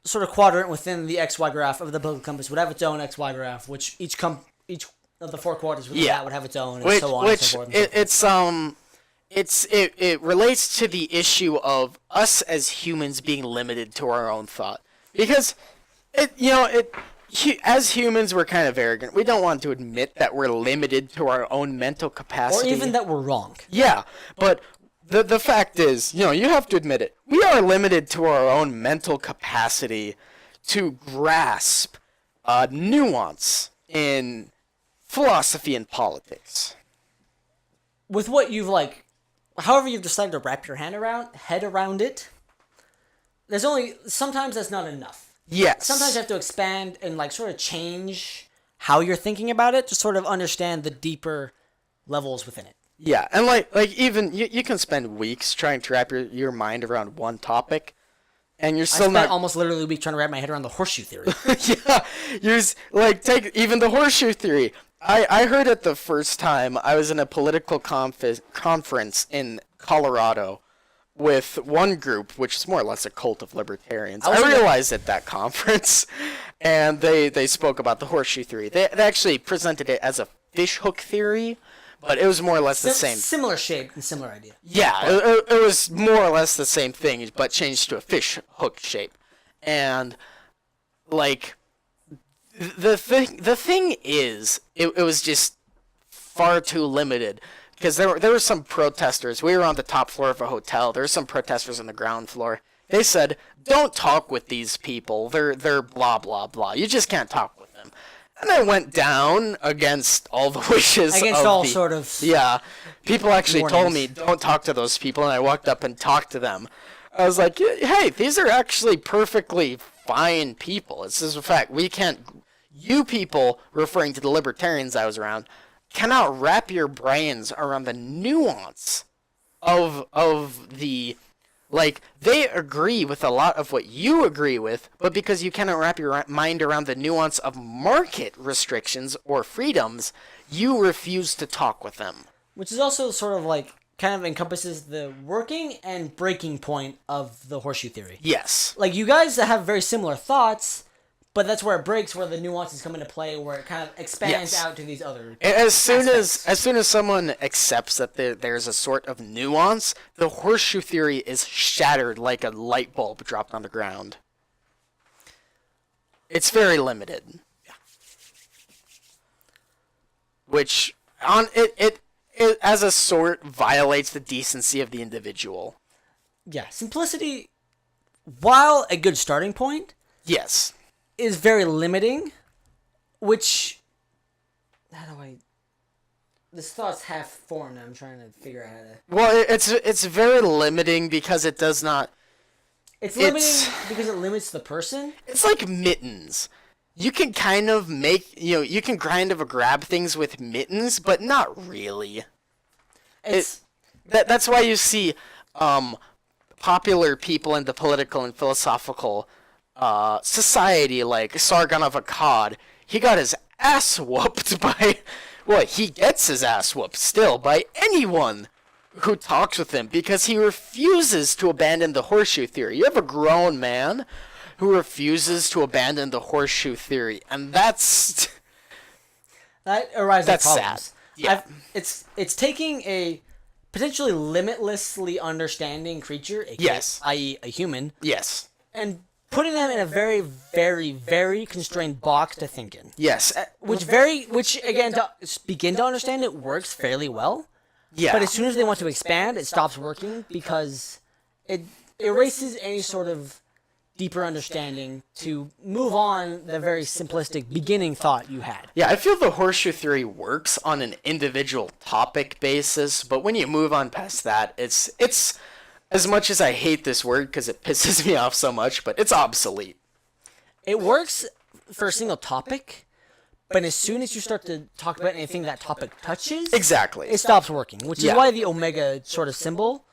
sort of quadrant within the XY graph of the political compass would have its own XY graph, which each of the 4 quadrants within that would have its own, and so on and so forth. It relates to the issue of us as humans being limited to our own thought, because as humans we're kind of arrogant. We don't want to admit that we're limited to our own mental capacity, or even that we're wrong. Yeah, but the fact is, you have to admit it. We are limited to our own mental capacity to grasp nuance in philosophy and politics. With what you've however you've decided to wrap your head around it, sometimes that's not enough. Yes. Sometimes you have to expand and sort of change how you're thinking about it to sort of understand the deeper levels within it. Yeah, and even you can spend weeks trying to wrap your mind around one topic, and you're still not almost literally a week trying to wrap my head around the Horseshoe Theory. Yeah, take even the Horseshoe Theory. I heard it the first time. I was in a political conference in Colorado with one group, which is more or less a cult of libertarians. I realized at that conference, and they spoke about the Horseshoe Theory. They actually presented it as a fishhook theory, but it was more or less the same. Similar shape and similar idea. Yeah, it was more or less the same thing, but changed to a fishhook shape. And the thing is, it was just far too limited, because there were some protesters. We were on the top floor of a hotel. There were some protesters on the ground floor. They said, "Don't talk with these people. They're blah blah blah. You just can't talk with them." And I went down against all the wishes. Yeah, people actually told me, "Don't talk to those people," and I walked up and talked to them. I was like, "Hey, these are actually perfectly fine people. It's just a fact. We can't. You people," referring to the libertarians I was around, "cannot wrap your brains around the nuance of the." They agree with a lot of what you agree with, but because you cannot wrap your mind around the nuance of market restrictions or freedoms, you refuse to talk with them. Which is also sort of kind of encompasses the working and breaking point of the Horseshoe Theory. Yes. You guys have very similar thoughts, but that's where it breaks, where the nuances come into play, where it kind of expands out to these other as soon as someone accepts that there's a sort of nuance, the Horseshoe Theory is shattered like a light bulb dropped on the ground. It's very limited. Yeah. Which it as a sort violates the decency of the individual. Yeah, simplicity, while a good starting point, yes, is very limiting, which... This thought's half formed, I'm trying to figure out how to... Well, it's very limiting because it does not... It's limiting because it limits the person? It's like mittens. You can kind of you can kind of grab things with mittens, but not really. That's why you see popular people in the political and philosophical society, like Sargon of Akkad. He got his ass whooped by... Well, he gets his ass whooped still by anyone who talks with him because he refuses to abandon the Horseshoe Theory. You have a grown man who refuses to abandon the Horseshoe Theory, and that arises problems. Sad. Yeah. It's taking a potentially limitlessly understanding creature, yes, i.e. a human, yes, and putting them in a very, very, very constrained box to think in. Yes. Which again, to begin to understand it, works fairly well. Yeah. But as soon as they want to expand, it stops working because it erases any sort of deeper understanding to move on the very simplistic beginning thought you had. Yeah, I feel the horseshoe theory works on an individual topic basis, but when you move on past that, it's as much as I hate this word because it pisses me off so much, but it's obsolete. It works for a single topic, but as soon as you start to talk about anything that topic touches, exactly, it stops working. Which is why the omega sort of symbol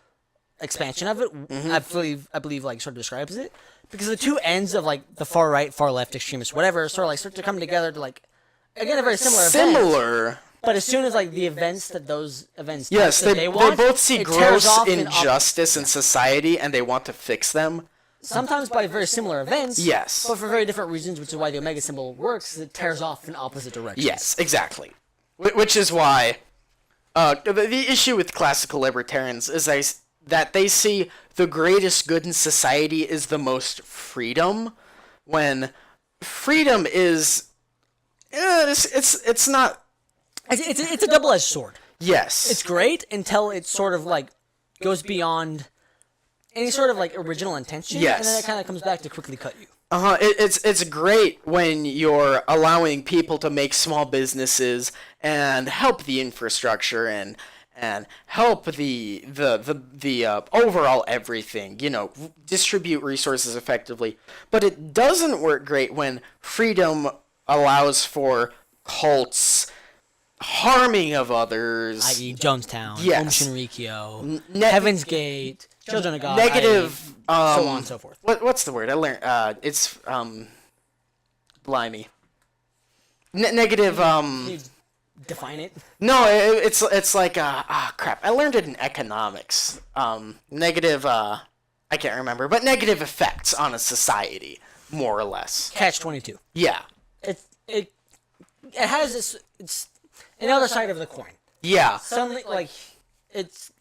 expansion of it, I believe, like sort of describes it, because the two ends of like the far right, far left, extremists, whatever, sort of like start to come together to like again a very similar event. But as soon as like the events that those events they both see gross injustice in society and they want to fix them. Sometimes by very similar events, yes, but for very different reasons, which is why the omega symbol works. It tears off in opposite directions. Yes, exactly. Which is why the issue with classical libertarians is that they see the greatest good in society is the most freedom, when freedom is it's not. It's a double-edged sword. Yes, it's great until it sort of like goes beyond any sort of like original intention, yes, and then it kind of comes back to quickly cut you. It's great when you're allowing people to make small businesses and help the infrastructure and help the overall everything, distribute resources effectively. But it doesn't work great when freedom allows for cults, harming of others, i.e. Jonestown, yes, Shinrikyo, Heaven's Gate, Children of God, negative, so on and so forth. What's the word? I learned. It's blimey. Negative. Can you define it? No, it's like crap. I learned it in economics. Negative. I can't remember, but negative effects on a society, more or less. Catch-22. Yeah. It has this. It's another side of the coin. Yeah. Suddenly, like it's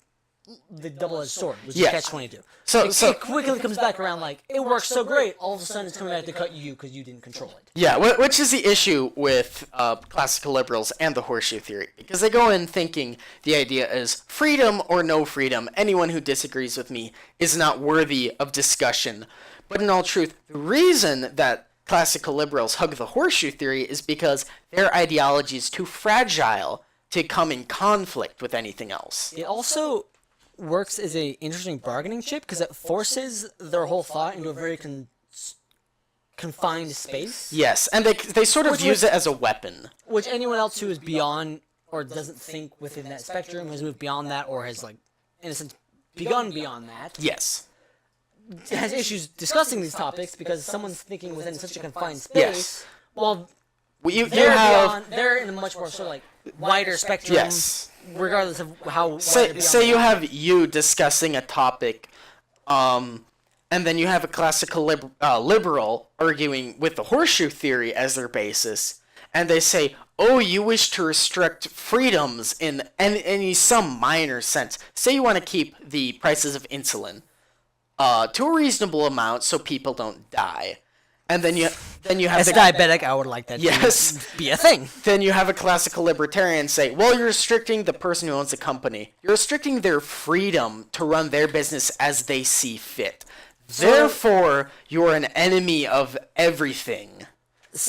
the double-edged sword, which yes, is catch-22. So it quickly comes back around like, it works so great, all of a sudden it's coming back to cut you because you didn't control it. Yeah, which is the issue with classical liberals and the horseshoe theory, because they go in thinking the idea is freedom or no freedom. Anyone who disagrees with me is not worthy of discussion. But in all truth, the reason that classical liberals hug the horseshoe theory is because their ideology is too fragile to come in conflict with anything else. It also works as a interesting bargaining chip because it forces their whole thought into a very confined space. Yes, and they sort of use it as a weapon. Which anyone else who is beyond or doesn't think within that spectrum has moved beyond that or has, like, in a sense, begun beyond that. Yes. Has issues discussing these topics because someone's thinking within such a confined space. Yes. Well, they're in a much more sort of like wider spectrum. Yes. Regardless of how. Say you have you discussing a topic, and then you have a classical liberal arguing with the horseshoe theory as their basis, and they say, "Oh, you wish to restrict freedoms in some minor sense. Say you want to keep the prices of insulin to a reasonable amount so people don't die." And then you have as a diabetic, I would like that to be a thing. Then you have a classical libertarian say, well, you're restricting the person who owns the company. You're restricting their freedom to run their business as they see fit. Therefore, you're an enemy of everything.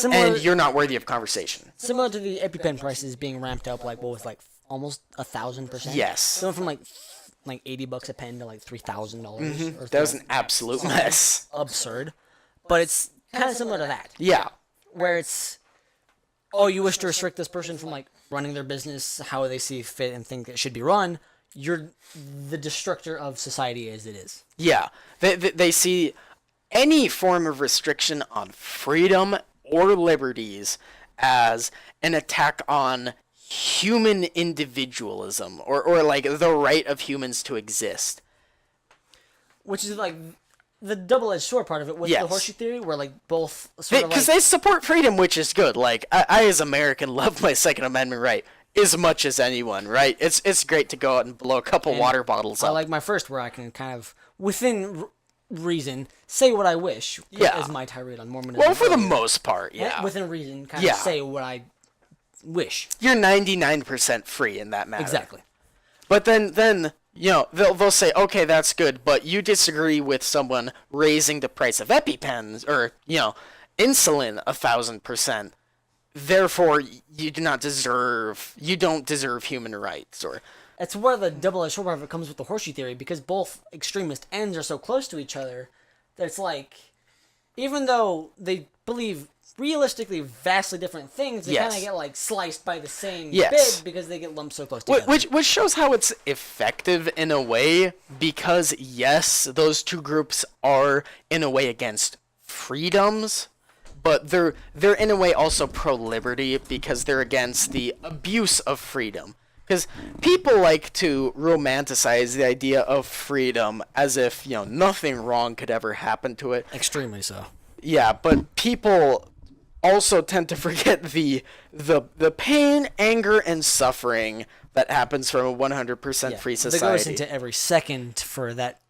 And you're not worthy of conversation. Similar to the EpiPen prices being ramped up, like, what was, like, almost 1,000%? Yes. Going from, like $80 a pen to, like, $3,000. Mm-hmm. That was an absolute mess. Absurd. But it's kind of similar to that. Yeah. Where it's, oh, you wish to restrict this person from, like, running their business how they see fit and think it should be run. You're the destructor of society as it is. Yeah. They see any form of restriction on freedom or liberties as an attack on human individualism or like the right of humans to exist. Which is, like, the double-edged sword part of it with the horseshoe theory, where, like, both sort of, because they support freedom, which is good. Like, I as American love my Second Amendment right as much as anyone, right? It's great to go out and blow a couple water bottles up. I like my first, where I can kind of, within reason, say what I wish. As my tirade on Mormonism. Well, for the most part, yeah. Within reason, kind of say what I wish. You're 99% free in that matter. Exactly. But then they'll say, okay, that's good, but you disagree with someone raising the price of EpiPens or insulin 1,000%. Therefore, you don't deserve human rights, or It's where the double-edged sword of it comes with the horseshoe theory, because both extremist ends are so close to each other that it's like, even though they believe realistically vastly different things, they kind of get like sliced by the same bit because they get lumped so close together. Which shows how it's effective in a way, because yes, those two groups are in a way against freedoms, but they're in a way also pro-liberty because they're against the abuse of freedom. Because people like to romanticize the idea of freedom as if nothing wrong could ever happen to it. Extremely so. Yeah, but people also tend to forget the pain, anger, and suffering that happens from a 100% free society. That goes into every second for that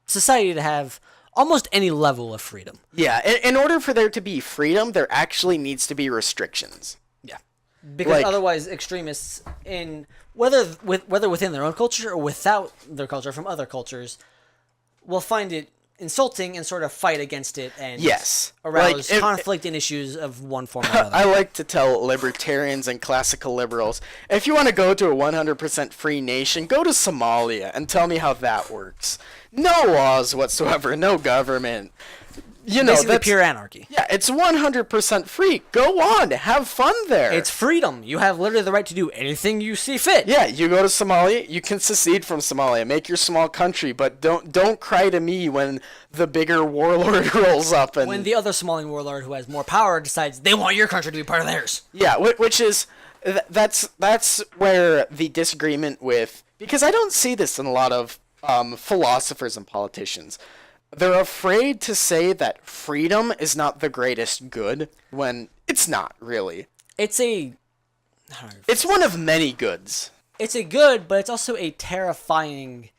society to have almost any level of freedom. Yeah, in order for there to be freedom, there actually needs to be restrictions. Yeah, because otherwise, extremists whether within their own culture or without their culture from other cultures will find it insulting and sort of fight against it and arouse conflict and issues of one form or another. I like to tell libertarians and classical liberals, if you want to go to a 100% free nation, go to Somalia and tell me how that works. No laws whatsoever, no government. Basically pure anarchy. Yeah, it's 100% free. Go on, have fun there. It's freedom. You have literally the right to do anything you see fit. Yeah, you go to Somalia, you can secede from Somalia, make your small country, but don't cry to me when the bigger warlord rolls up and when the other Somalian warlord who has more power decides they want your country to be part of theirs. Yeah, which is that's where the disagreement with, because I don't see this in a lot of philosophers and politicians. They're afraid to say that freedom is not the greatest good when it's not really. It's one of many goods. It's a good, but it's also a terrifying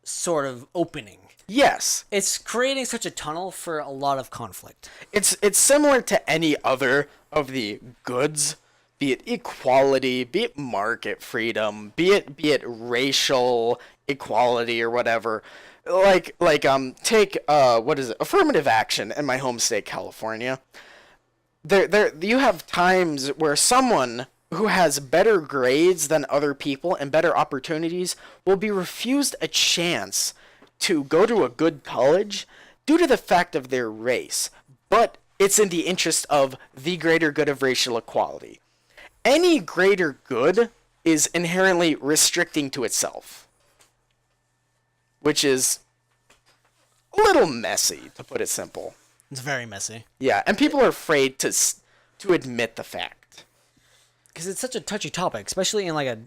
sort of opening. Yes. It's creating such a tunnel for a lot of conflict. It's similar to any other of the goods, be it equality, be it market freedom, be it racial equality or whatever. Take affirmative action in my home state, California. There you have times where someone who has better grades than other people and better opportunities will be refused a chance to go to a good college due to the fact of their race. But it's in the interest of the greater good of racial equality. Any greater good is inherently restricting to itself, which is a little messy, to put it simple. It's very messy. Yeah, and people are afraid to admit the fact. Because it's such a touchy topic, especially in like a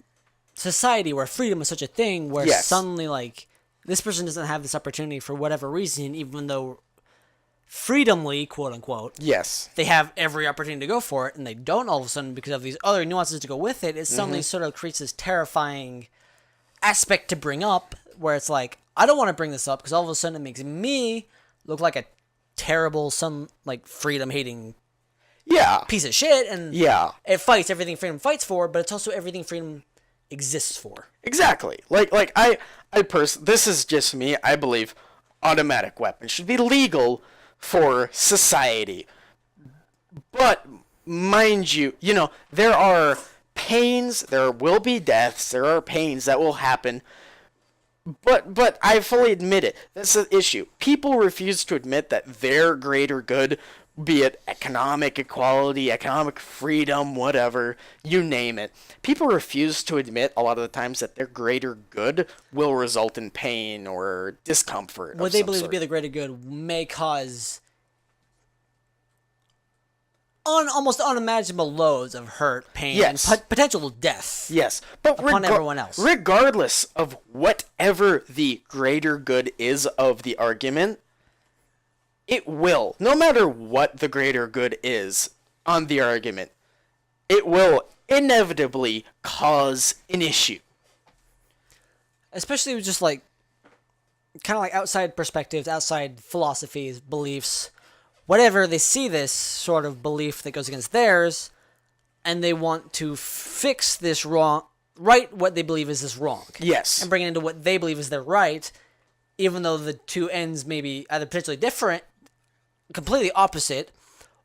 society where freedom is such a thing, where suddenly like this person doesn't have this opportunity for whatever reason, even though freedomly, quote unquote, they have every opportunity to go for it, and they don't all of a sudden because of these other nuances to go with it. It suddenly sort of creates this terrifying aspect to bring up, where it's like, I don't want to bring this up because all of a sudden it makes me look like a terrible, freedom-hating piece of shit, and it fights everything freedom fights for, but it's also everything freedom exists for. Exactly. This is just me. I believe automatic weapons should be legal for society. But mind you, there are pains, there will be deaths, there are pains that will happen. But I fully admit it. That's the issue. People refuse to admit that their greater good, be it economic equality, economic freedom, whatever, you name it. People refuse to admit a lot of the times that their greater good will result in pain or discomfort. What they believe to be the greater good may cause almost unimaginable loads of hurt, pain, and potential death. Yes, but upon everyone else. Regardless of whatever the greater good is of the argument, it will, no matter what the greater good is on the argument, it will inevitably cause an issue. Especially with just kind of outside perspectives, outside philosophies, beliefs, whatever, they see this sort of belief that goes against theirs, and they want to fix this wrong, right what they believe is wrong. Yes. And bring it into what they believe is their right, even though the two ends may be either potentially different, completely opposite,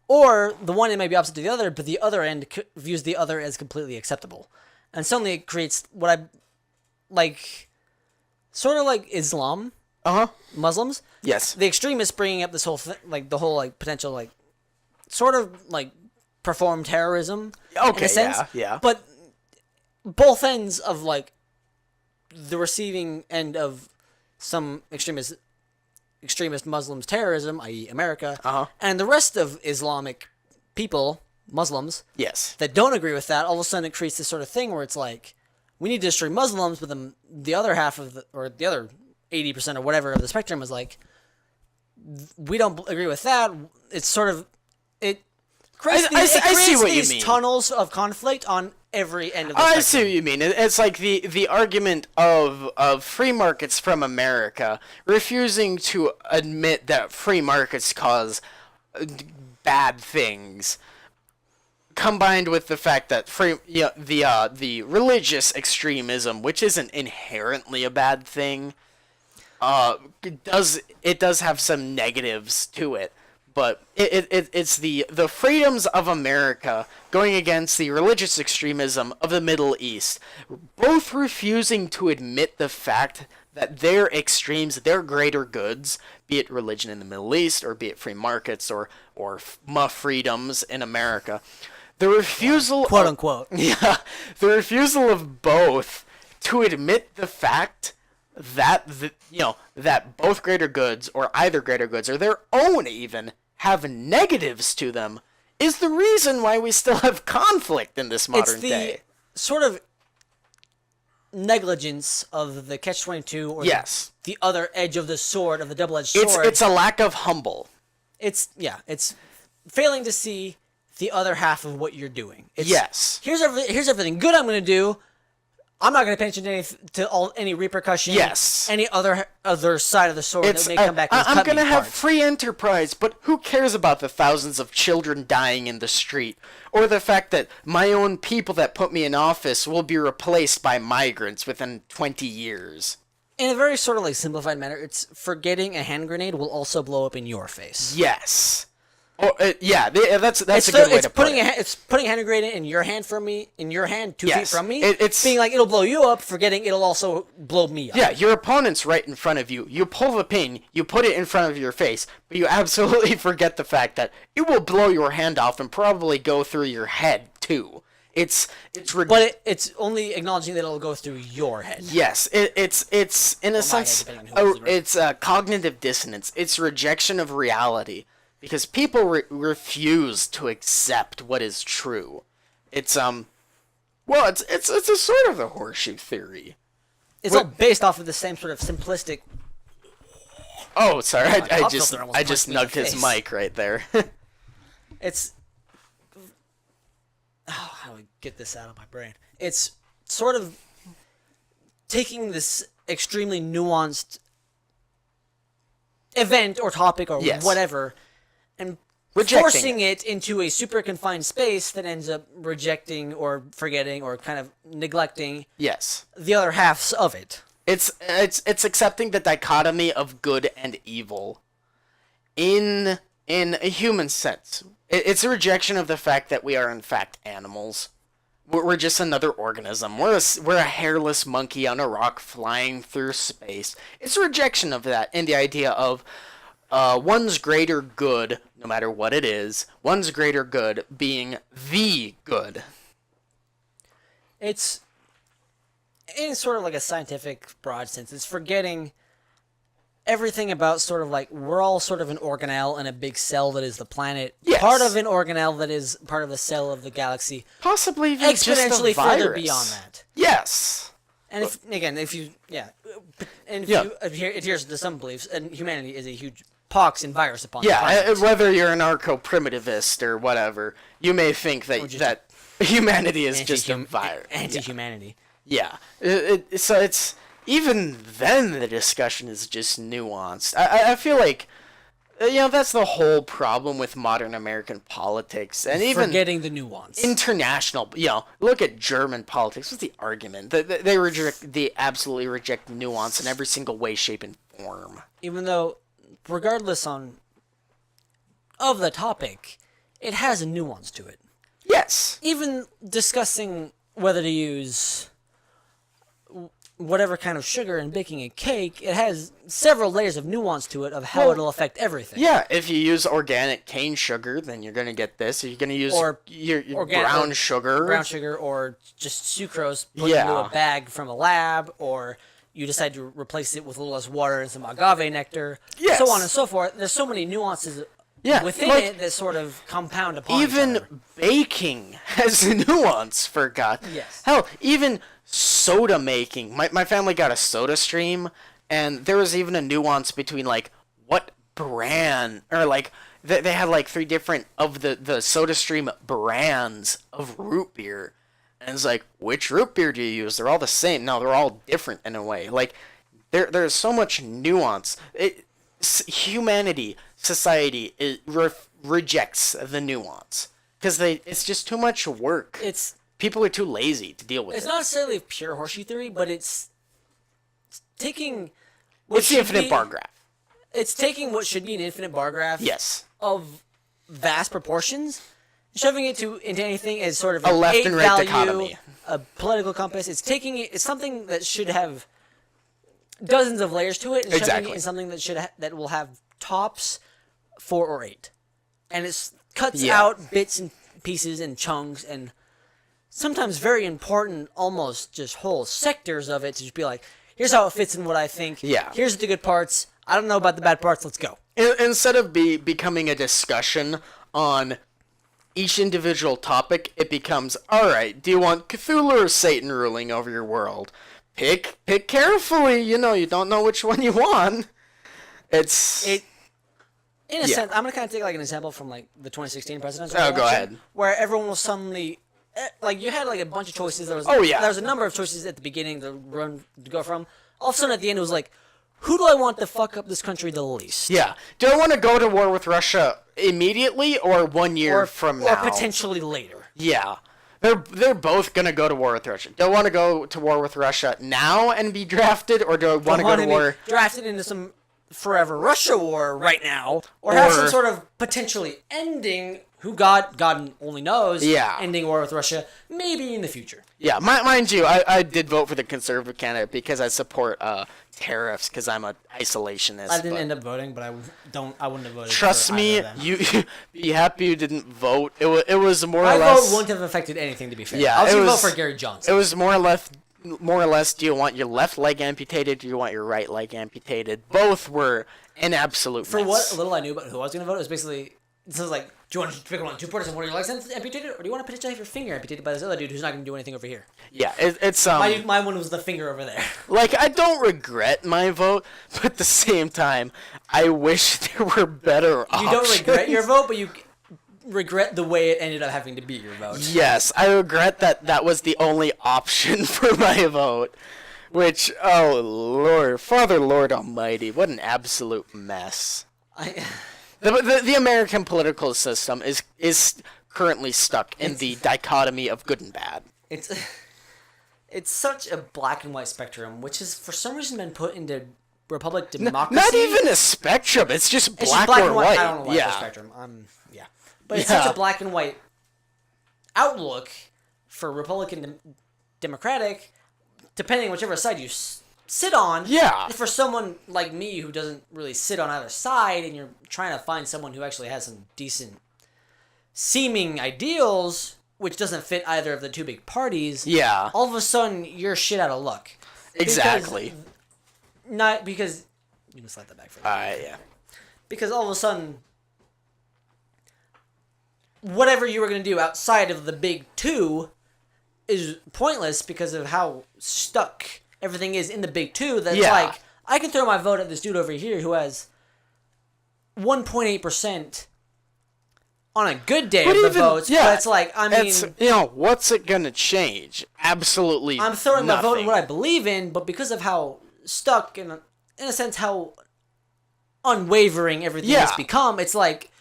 or the one end may be opposite to the other, but the other end views the other as completely acceptable. And suddenly it creates what I like, sort of like Islam, Muslims. Yes. The extremists bringing up this whole the whole like potential like sort of like perform terrorism. Okay. In a sense, Yeah. But both ends of like the receiving end of some extremist Muslims terrorism, i.e. America, and the rest of Islamic people, Muslims, Yes. that don't agree with that, all of a sudden it creates this sort of thing where it's like, we need to destroy Muslims, but then the other half of the other 80% or whatever of the spectrum is like, we don't agree with that. It's sort of, it creates I see what you these mean. tunnels of conflict on every end of the spectrum. I see what you mean. It's like the argument of free markets from America refusing to admit that free markets cause bad things, combined with the fact that the religious extremism, which isn't inherently a bad thing, it does have some negatives to it. But it's the freedoms of America going against the religious extremism of the Middle East, both refusing to admit the fact that their extremes, their greater goods, be it religion in the Middle East or be it free markets or freedoms in America, the refusal quote unquote, the refusal of both to admit the fact that that both greater goods or either greater goods or their own even have negatives to them is the reason why we still have conflict in this modern day. It's the sort of negligence of the catch-22 or the other edge of the sword, of the double-edged sword. It's a lack of humble. It's failing to see the other half of what you're doing. Here's everything good I'm going to do. I'm not going to pay attention to any repercussion. Any other side of the sword that may come back and cut me apart. I'm going to have free enterprise, but who cares about the thousands of children dying in the street? Or the fact that my own people that put me in office will be replaced by migrants within 20 years? In a very sort of like simplified manner, it's forgetting a hand grenade will also blow up in your face. Yes. Oh, that's a good way to put it. It's putting a hand grenade in your hand from me, in your hand 2 feet from me. It's being like, it'll blow you up, forgetting it'll also blow me up. Yeah, your opponent's right in front of you. You pull the pin, you put it in front of your face, but you absolutely forget the fact that it will blow your hand off and probably go through your head too. But it's only acknowledging that it'll go through your head. Yes, it's in a sense, it's cognitive dissonance. It's rejection of reality. Because people refuse to accept what is true. It's a sort of the Horseshoe Theory. It's all based off of the same sort of simplistic. Oh, sorry, I just nugged his mic right there. It's how do I get this out of my brain? It's sort of taking this extremely nuanced event or topic or whatever, and forcing it into a super confined space that ends up rejecting or forgetting or kind of neglecting the other halves of it. It's accepting the dichotomy of good and evil in a human sense. It's a rejection of the fact that we are in fact animals. We're just another organism. We're a hairless monkey on a rock flying through space. It's a rejection of that and the idea of one's greater good, no matter what it is, one's greater good being the good. It's in sort of like a scientific broad sense. It's forgetting everything about sort of like we're all sort of an organelle in a big cell that is the planet. Yes. Part of an organelle that is part of the cell of the galaxy. Possibly even exponentially just a virus. further beyond that. Yes. And if you adheres to some beliefs, and humanity is a huge pox and virus upon the planet. Whether you're an anarcho-primitivist or whatever, you may think that humanity is just a virus. Anti-humanity. Yeah. So it's even then the discussion is just nuanced. I feel like that's the whole problem with modern American politics, and even forgetting the nuance. International, look at German politics. What's the argument? They absolutely reject nuance in every single way, shape, and form. Even though, regardless of the topic, it has a nuance to it. Yes. Even discussing whether to use whatever kind of sugar in baking a cake, it has several layers of nuance to it of how it'll affect everything. Yeah, if you use organic cane sugar, then you're going to get this. If you're going to use your brown sugar. Or just sucrose put into a bag from a lab, or you decide to replace it with a little less water and some agave nectar, so on and so forth. There's so many nuances within it that sort of compound upon each other. Even baking has nuance, for God. Yes. Hell, even soda making. My family got a soda stream, and there was even a nuance between, like, what brand, or, like, they had, like, 3 different of the soda stream brands of root beer. And it's like, which root beer do you use? They're all the same. No, they're all different in a way. Like, there's so much nuance. Humanity, society, rejects the nuance. Because it's just too much work. People are too lazy to deal with it. It's not necessarily pure horseshoe theory, but it's taking... It's the infinite bar graph. It's taking what should be an infinite bar graph of vast proportions, shoving it into anything as sort of a left and right dichotomy. A political compass. It's taking it... It's something that should have dozens of layers to it, and shoving it in something that will have tops 4 or 8. And it cuts out bits and pieces and chunks and sometimes very important, almost just whole sectors of it to just be like, here's how it fits in what I think. Yeah. Here's the good parts. I don't know about the bad parts. Let's go. Instead of becoming a discussion on each individual topic, it becomes, all right, do you want Cthulhu or Satan ruling over your world? Pick carefully. You don't know which one you want. In a sense, I'm going to kind of take like an example from like the 2016 presidential election. Go ahead. Where everyone was suddenly... Like, you had, like, a bunch of choices. There was a number of choices at the beginning to go from. All of a sudden, at the end, it was like, who do I want to fuck up this country the least? Yeah. Do I want to go to war with Russia immediately or 1 year from now? Or potentially later. Yeah. They're both going to go to war with Russia. Do I want to go to war with Russia now and be drafted, or do I want to go to war... drafted into some forever Russia war right now, or have some sort of potentially ending... Who God only knows, ending war with Russia, maybe in the future. Yeah, mind you, I did vote for the conservative candidate because I support tariffs because I'm an isolationist. I didn't end up voting, but I wouldn't have voted. Trust me, you be happy you didn't vote. It was more or less. My vote wouldn't have affected anything, to be fair. Yeah, I was going to vote for Gary Johnson. It was more or less. Do you want your left leg amputated? Do you want your right leg amputated? Both were an absolute. For what little I knew about who I was going to vote, it was basically it was like, do you want to pick one of 2 parts and one of your legs amputated, or do you want to potentially have your finger amputated by this other dude who's not going to do anything over here? Yeah, it's my one was the finger over there. Like, I don't regret my vote, but at the same time, I wish there were better options. You don't regret your vote, but you regret the way it ended up having to be your vote. Yes, I regret that was the only option for my vote. Which, oh Lord, Father Lord Almighty, what an absolute mess. The American political system is currently stuck in the dichotomy of good and bad. It's such a black and white spectrum, which has for some reason been put into Republic democracy. Not even a spectrum. It's just black or white. I don't know why it's a spectrum. But it's such a black and white outlook for Republican Democratic, depending on whichever side you sit on. Yeah. For someone like me who doesn't really sit on either side, and you're trying to find someone who actually has some decent seeming ideals, which doesn't fit either of the 2 big parties. Yeah. All of a sudden, you're shit out of luck. Exactly. Not because you can slide that back for me. Yeah. Because all of a sudden, whatever you were going to do outside of the big 2 is pointless because of how stuck everything is in the big 2. That's like, I can throw my vote at this dude over here who has 1.8% on a good day of the votes. But it's like, I mean... what's it going to change? Absolutely I'm throwing nothing. my vote in what I believe in, but because of how stuck, and in a sense, how unwavering everything has become. It's like,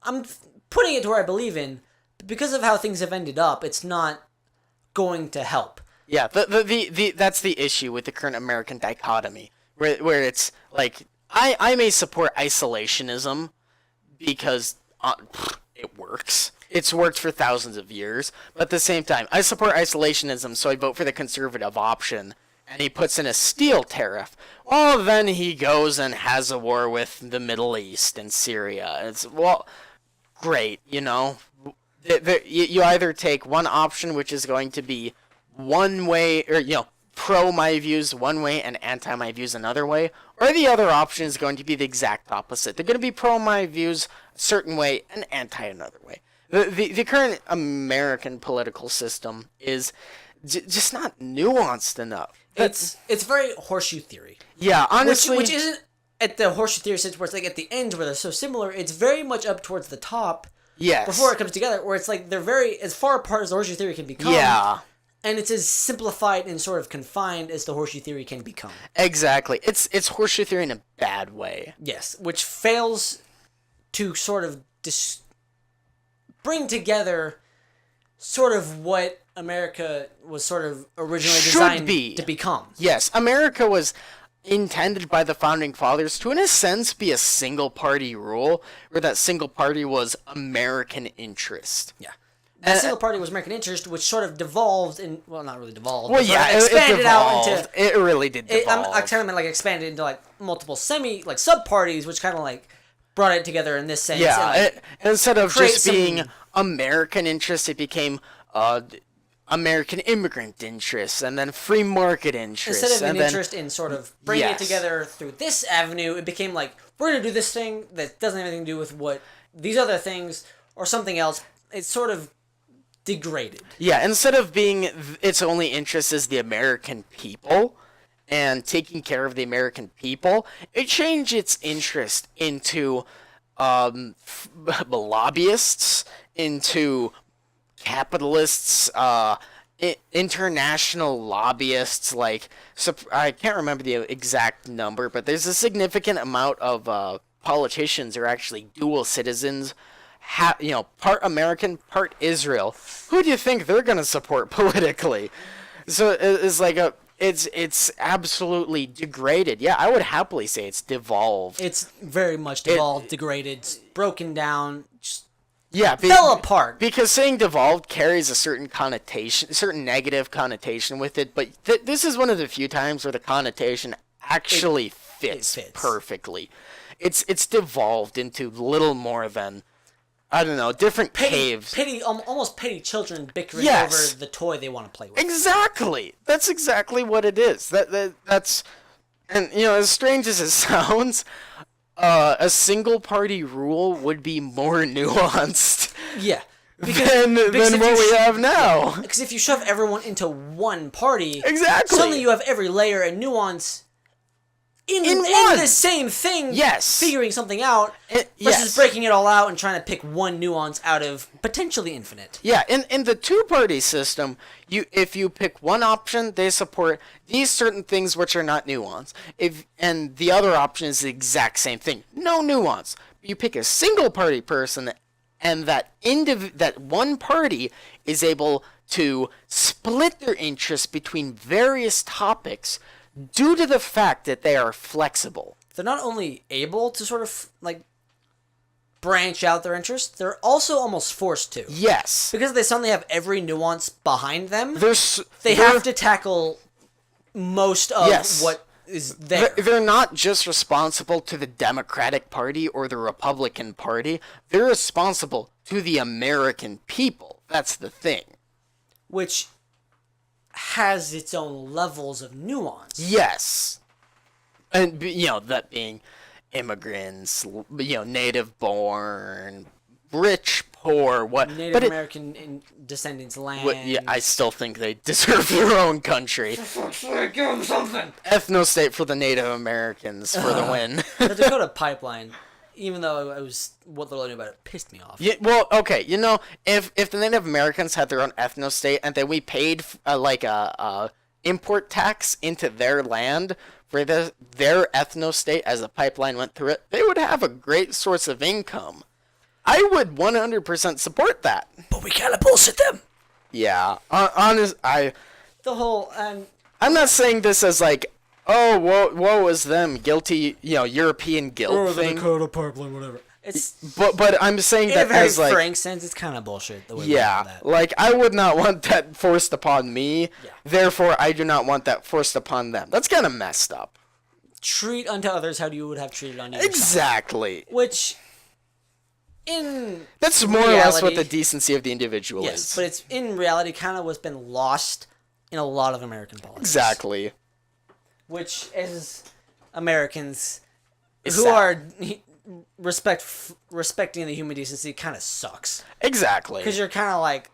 I'm putting it to where I believe in, but because of how things have ended up, it's not going to help. Yeah, that's the issue with the current American dichotomy, where it's like, I may support isolationism because it works. It's worked for thousands of years, but at the same time, I support isolationism, so I vote for the conservative option, and he puts in a steel tariff. Well, then he goes and has a war with the Middle East and Syria. It's, well, great, you know. You either take one option, which is going to be one way, or, you know, pro my views one way and anti my views another way, or the other option is going to be the exact opposite. They're going to be pro my views a certain way and anti another way. The current American political system is just not nuanced enough. It's very Horseshoe Theory. Yeah, honestly. Which isn't at the Horseshoe Theory sense where it's like at the end where they're so similar. It's very much up towards the top. Yes. Before it comes together, where it's like they're very as far apart as the Horseshoe Theory can become. Yeah. And it's as simplified and sort of confined as the Horseshoe Theory can become. Exactly. It's Horseshoe Theory in a bad way. Yes, which fails to sort of bring together sort of what America was sort of originally designed to become. Yes, America was intended by the Founding Fathers to, in a sense, be a single-party rule, where that single party was American interest. Yeah. That single party was American interest, which sort of devolved in, well, not really devolved. Well, yeah, expanded it devolved. Out into. It really did devolve. I kind of meant like expanded into like multiple sub parties, which kind of like brought it together in this sense. Yeah, and, like, instead of just being American interest, it became American immigrant interests, and then free market interests. Instead of an interest in sort of bringing it together through this avenue, it became like, we're going to do this thing that doesn't have anything to do with what these other things or something else. It's sort of degraded. Yeah, instead of being its only interest is the American people and taking care of the American people, it changed its interest into lobbyists, into capitalists, international lobbyists. Like, I can't remember the exact number, but there's a significant amount of politicians who are actually dual citizens. Part American, part Israel. Who do you think they're gonna support politically? So it's like it's absolutely degraded. Yeah, I would happily say it's devolved. It's very much devolved, degraded, broken down. Fell apart. Because saying devolved carries a certain connotation, a certain negative connotation with it. But this is one of the few times where the connotation actually fits perfectly. It's devolved into little more than, I don't know, different caves. Almost petty children bickering over the toy they want to play with. Exactly. That's exactly what it is. That's, and as strange as it sounds, a single party rule would be more nuanced. Yeah. Than what we have now. Because if you shove everyone into one party, exactly, suddenly you have every layer and nuance in the same thing, figuring something out, versus breaking it all out and trying to pick one nuance out of potentially infinite. Yeah, in the two-party system, if you pick one option, they support these certain things which are not nuanced. And the other option is the exact same thing, no nuance. You pick a single-party person, and that one party is able to split their interests between various topics due to the fact that they are flexible. They're not only able to sort of, like, branch out their interests, they're also almost forced to. Yes. Because they suddenly have every nuance behind them, they have to tackle most of what is there. They're not just responsible to the Democratic Party or the Republican Party. They're responsible to the American people. That's the thing. Which has its own levels of nuance. Yes. And, that being immigrants, native born, rich, poor, what. Native American descendants' land. I still think they deserve their own country. Give them something! Ethno-state for the Native Americans for the win. The Dakota Pipeline, even though what little I knew about it pissed me off. Yeah, well, okay, if the Native Americans had their own ethno-state and then we paid import tax into their land for their ethno-state as a pipeline went through it, they would have a great source of income. I would 100% support that. But we gotta bullshit them. Yeah, The whole I'm not saying this as like, oh, woe is them, guilty, European guilt thing. Dakota pipeline, whatever. It's but I'm saying that in a very as like frank sense, it's kind of bullshit. The way yeah, like I would not want that forced upon me. Yeah. Therefore, I do not want that forced upon them. That's kind of messed up. Treat unto others how you would have treated unto yourself. Exactly. Which, that's more or less what the decency of the individual is. Yes, but it's in reality kind of what's been lost in a lot of American politics. Exactly. Which, as Americans It's who sad. are respecting the human decency, kind of sucks. Exactly. Because you're kind of like,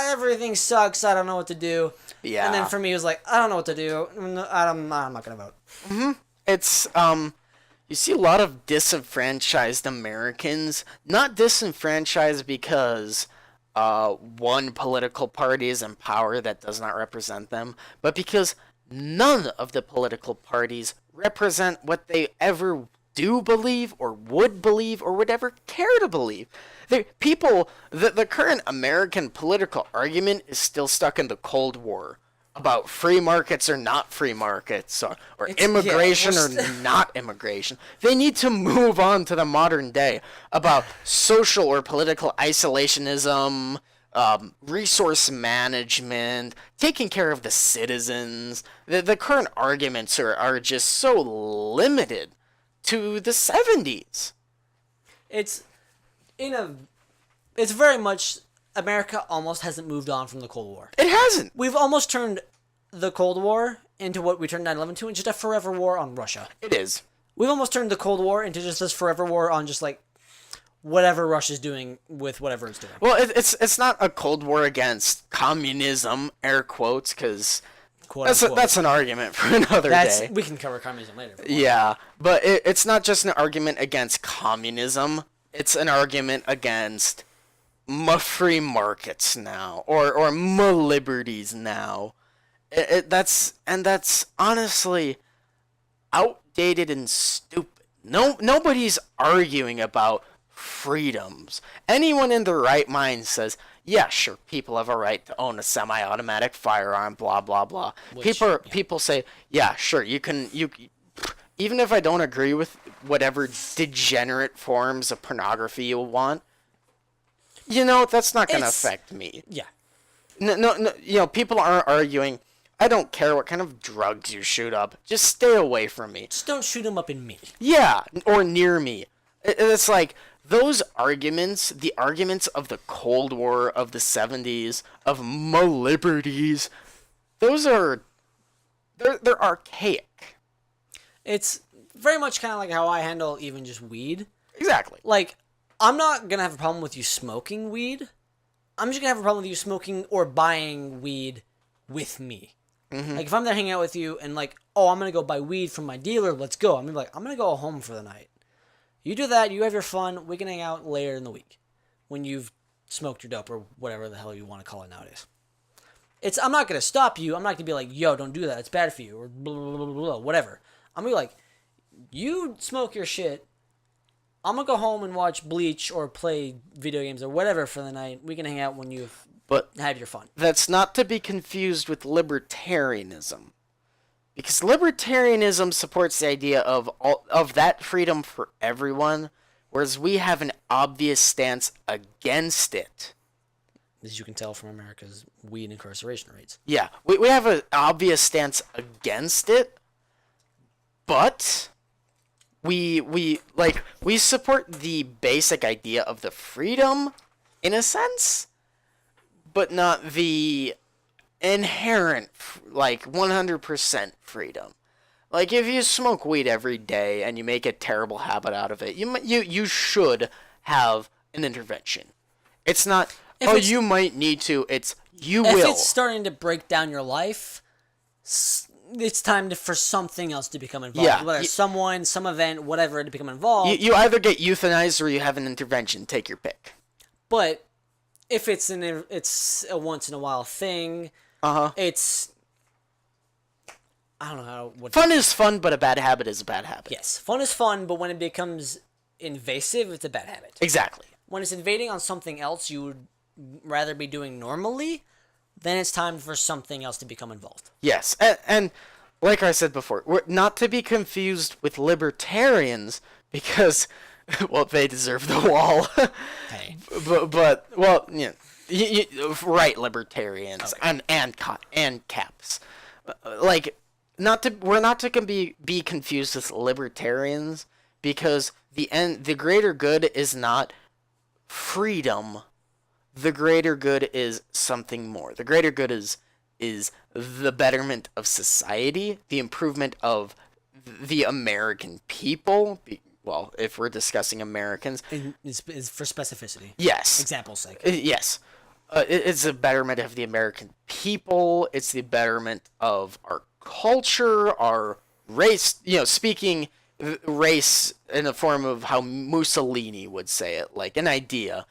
everything sucks. I don't know what to do. Yeah. And then for me, it was like, I don't know what to do. I'm not gonna vote. Mm-hmm. It's you see a lot of disenfranchised Americans, not disenfranchised because one political party is in power that does not represent them, but because none of the political parties represent what they ever do believe or would ever care to believe. The current American political argument is still stuck in the Cold War about free markets or not free markets, or immigration or not immigration. They need to move on to the modern day about social or political isolationism, resource management, taking care of the citizens. The current arguments are just so limited to the 70s. It's very much America almost hasn't moved on from the Cold War. It hasn't. We've almost turned the Cold War into what we turned 9/11 to, and just a forever war on Russia. It is. We've almost turned the Cold War into just this forever war on just like whatever Russia's doing with whatever it's doing. Well, it's not a Cold War against communism, air quotes, because that's an argument for another day. We can cover communism later. Yeah, but it's not just an argument against communism. It's an argument against free markets now, or liberties now. That's honestly outdated and stupid. Nobody's arguing about freedoms. Anyone in their right mind says, yeah, sure, people have a right to own a semi-automatic firearm, blah blah blah. People say, yeah, sure, you even if I don't agree with whatever degenerate forms of pornography you want, that's not going to affect me. Yeah. No, people aren't arguing, I don't care what kind of drugs you shoot up, just stay away from me. Just don't shoot them up in me. Yeah, or near me. It's like, those arguments, the arguments of the Cold War of the 70s, of liberties, they're archaic. It's very much kind of like how I handle even just weed. Exactly. Like, I'm not going to have a problem with you smoking weed. I'm just going to have a problem with you smoking or buying weed with me. Mm-hmm. Like, if I'm there hanging out with you and like, oh, I'm going to go buy weed from my dealer, let's go. I'm going to be like, I'm going to go home for the night. You do that, you have your fun, we can hang out later in the week when you've smoked your dope or whatever the hell you want to call it nowadays. I'm not going to stop you. I'm not going to be like, yo, don't do that. It's bad for you or blah, blah, blah, blah, blah, whatever. I'm going to be like, you smoke your shit. I'm going to go home and watch Bleach or play video games or whatever for the night. We can hang out when you've had your fun. That's not to be confused with libertarianism. Because libertarianism supports the idea of that freedom for everyone, whereas we have an obvious stance against it. As you can tell from America's weed incarceration rates. Yeah, we have an obvious stance against it, but we support the basic idea of the freedom, in a sense, but not the inherent 100% freedom. Like, if you smoke weed every day and you make a terrible habit out of it, you should have an intervention. It's not you might need to, it's you will. If it's starting to break down your life, it's time for something else to become involved. Yeah, whether someone, some event, whatever, to become involved. You either get euthanized or you have an intervention. Take your pick. But if it's a once in a while thing, it's I don't know how. Fun is fun, but a bad habit is a bad habit. Yes, fun is fun, but when it becomes invasive, it's a bad habit. Exactly. When it's invading on something else you would rather be doing normally, then it's time for something else to become involved. Yes, and like I said before, not to be confused with libertarians, because, well, they deserve the wall. Hey. But well, yeah, right, libertarians, Okay. and caps. Like, we're not to be confused with libertarians, because the greater good is not freedom. The greater good is something more. The greater good is the betterment of society, the improvement of the American people. Well, if we're discussing Americans, Is for specificity. yes, Example's sake. yes, it's a betterment of the American people. It's the betterment of our culture, our race. Speaking race in the form of how Mussolini would say it, like an idea.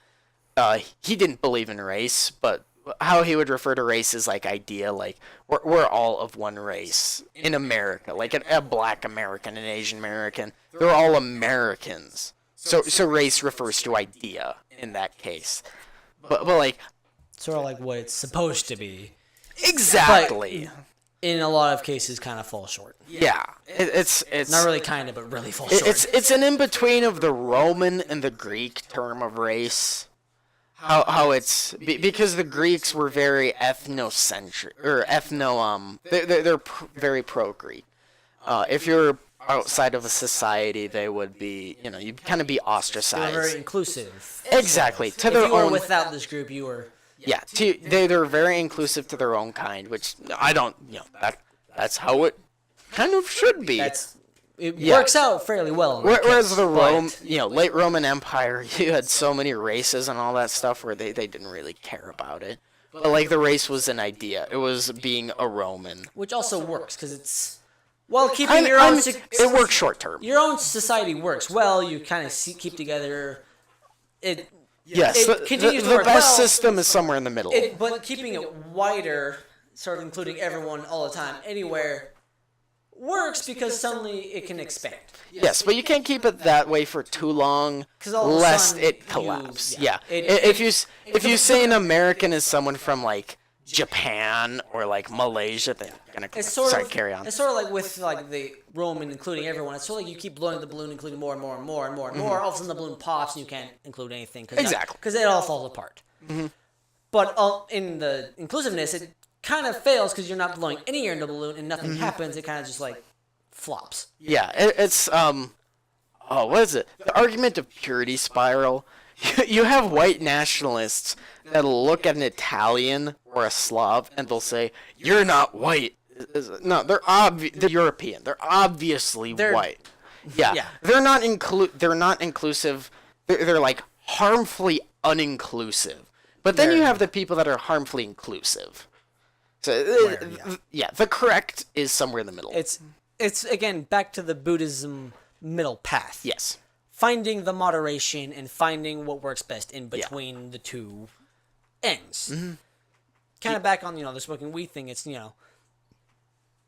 He didn't believe in race, but how he would refer to race is like idea, like we're all of one race in America, like a black American, an Asian American. They're all Americans. So race refers to idea in that case. But like Sort of like what it's supposed to be. exactly. In a lot of cases, kind of falls short. Yeah, it's Not really kind of, but really falls short. it's an in between of the Roman and the Greek term of race. How it's because the Greeks were very ethnocentric or they're very pro-Greek. If you're outside of a society, they would be you'd kind of be They're ostracized. very inclusive. Exactly, to If their you were own. without this group, you were. Yeah, they're very inclusive to their own kind, which I don't. That's how it kind of should be. It works out fairly well. Whereas the late Roman Empire, you had so many races and all that stuff where they didn't really care about it. But like the race was an idea. It was being a Roman. Which also works because it's keeping your own. It works short term. Your own society works well. You kind of keep together. Yes, it continues to the work best well. system is somewhere in the middle. But keeping it wider, sort of including everyone all the time, anywhere, works because suddenly it can expand. Yes, but you can't keep it that way for too long, all of a lest sudden it collapse. yeah. If you say an American is someone from like Japan or like Malaysia, they're gonna carry on. It's sort of like with like the Roman including everyone. It's sort of like you keep blowing the balloon, including more and more and more and more and more. All of a sudden the balloon pops and you can't include anything because it all falls apart. But in the inclusiveness, it kind of fails because you're not blowing any air in the balloon and nothing happens. It kind of just like flops. Yeah, it's what is it? The argument of purity spiral. You have white nationalists that'll look at an Italian or a Slav and they'll say, "You're not white." No, they're European. They're obviously white. Yeah. They're not inclusive. They're like harmfully uninclusive. But then you have the people that are harmfully inclusive. So the correct is somewhere in the middle. It's again back to the Buddhism middle path. Yes. Finding the moderation and finding what works best in between the two ends. Kind of back on the smoking weed thing. It's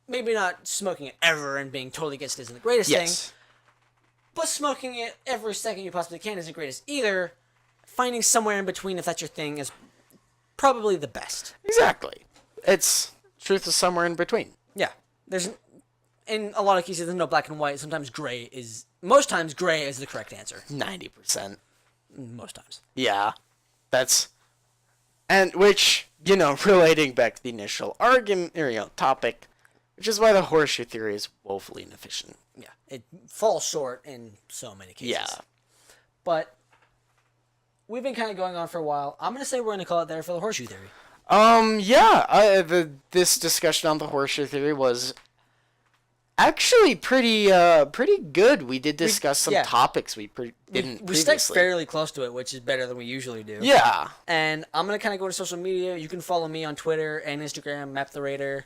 maybe not smoking it ever and being totally against it isn't the greatest thing, but smoking it every second you possibly can isn't the greatest either. Finding somewhere in between, if that's your thing, is probably the best. Exactly. It's truth is somewhere in between. Yeah. There's in a lot of cases there's no black and white. Most times gray is the correct answer. 90%. Most times. Yeah. And which, relating back to the initial argument or topic, which is why the horseshoe theory is woefully inefficient. Yeah. It falls short in so many cases. Yeah. But we've been kind of going on for a while. I'm going to say we're going to call it there for the horseshoe theory. This discussion on the horseshoe theory was actually pretty good. We did discuss some topics we didn't We stuck previously. fairly close to it, which is better than we usually do. Yeah. And I'm going to kind of go to social media. You can follow me on Twitter and Instagram, Map the Raider.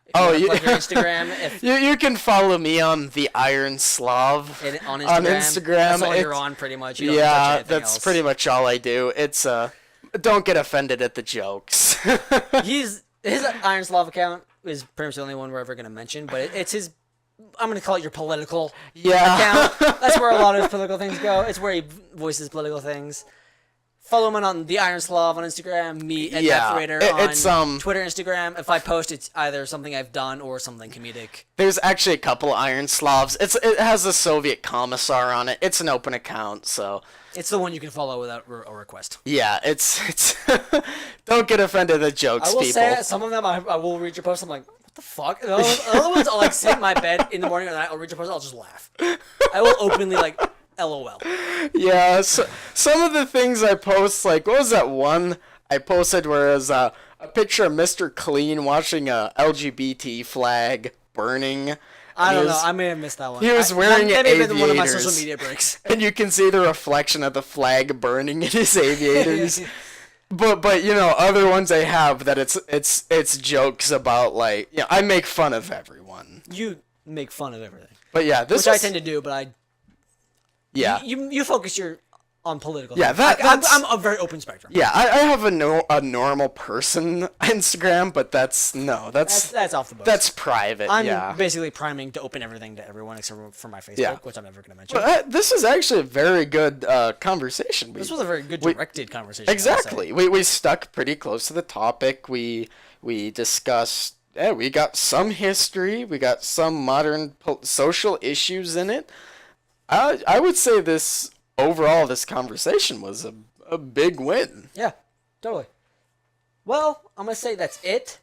You Plug your Instagram. If you can follow me on the Iron Slav on Instagram. on Instagram. That's all you're on, pretty much. You don't touch Yeah, anything that's else. pretty much all I do. It's don't get offended at the jokes. His Iron Slav account is pretty much the only one we're ever going to mention, but it's his. I'm going to call it your political Yeah. account. That's where a lot of his political things go. It's where he voices political things. Follow him on the Iron Slav on Instagram, me and Yeah, Raider it's on Twitter, Instagram. If I post, it's either something I've done or something comedic. There's actually a couple Iron Slavs. It has a Soviet commissar on it. It's an open account, so it's the one you can follow without a request. Yeah, it's don't get offended at jokes, I will people. say some of them I will read your post. I'm like, what the fuck? And other ones I'll like sit in my bed in the morning or night. I'll read your post. I'll just laugh. I will openly like. LOL. Yeah, so, some of the things I post, like, what was that one I posted where it was a picture of Mr. Clean watching a LGBT flag burning. I don't know. I may have missed that one. He was wearing that may have been one of my aviators. social media breaks. And you can see the reflection of the flag burning in his aviators. But you know, other ones I have that it's jokes about, like, you know, I make fun of everyone. You make fun of everything. But yeah, which I tend to do, but I. Yeah. You focus on political. Yeah, things. I'm a very open spectrum. Yeah, I have a normal person Instagram, but that's off the books. That's private. I'm basically priming to open everything to everyone except for my Facebook, which I'm never going to mention. But this is actually a very good conversation. This was a very good directed conversation. Exactly. We stuck pretty close to the topic. We discussed. Yeah, we got some history. We got some modern social issues in it. I would say this conversation was a big win. Yeah, totally. Well, I'm going to say that's it.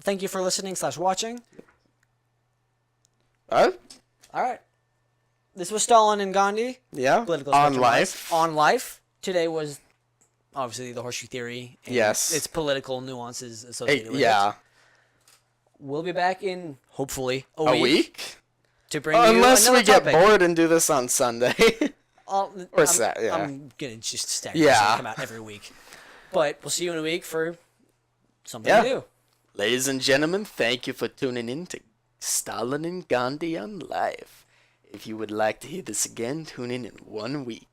Thank you for listening / watching. All right. This was Stalin and Gandhi. Yeah. Political on life. On life. Today was obviously the Horseshoe Theory. And yes. Its political nuances associated with it. Yeah. We'll be back in, hopefully, a week. To bring unless you we get topic. bored and do this on Sunday. Or Saturday. Yeah. I'm gonna just stagger this and come out every week. But we'll see you in a week for something new. Ladies and gentlemen, thank you for tuning in to Stalin and Gandhi on Live. If you would like to hear this again, tune in 1 week.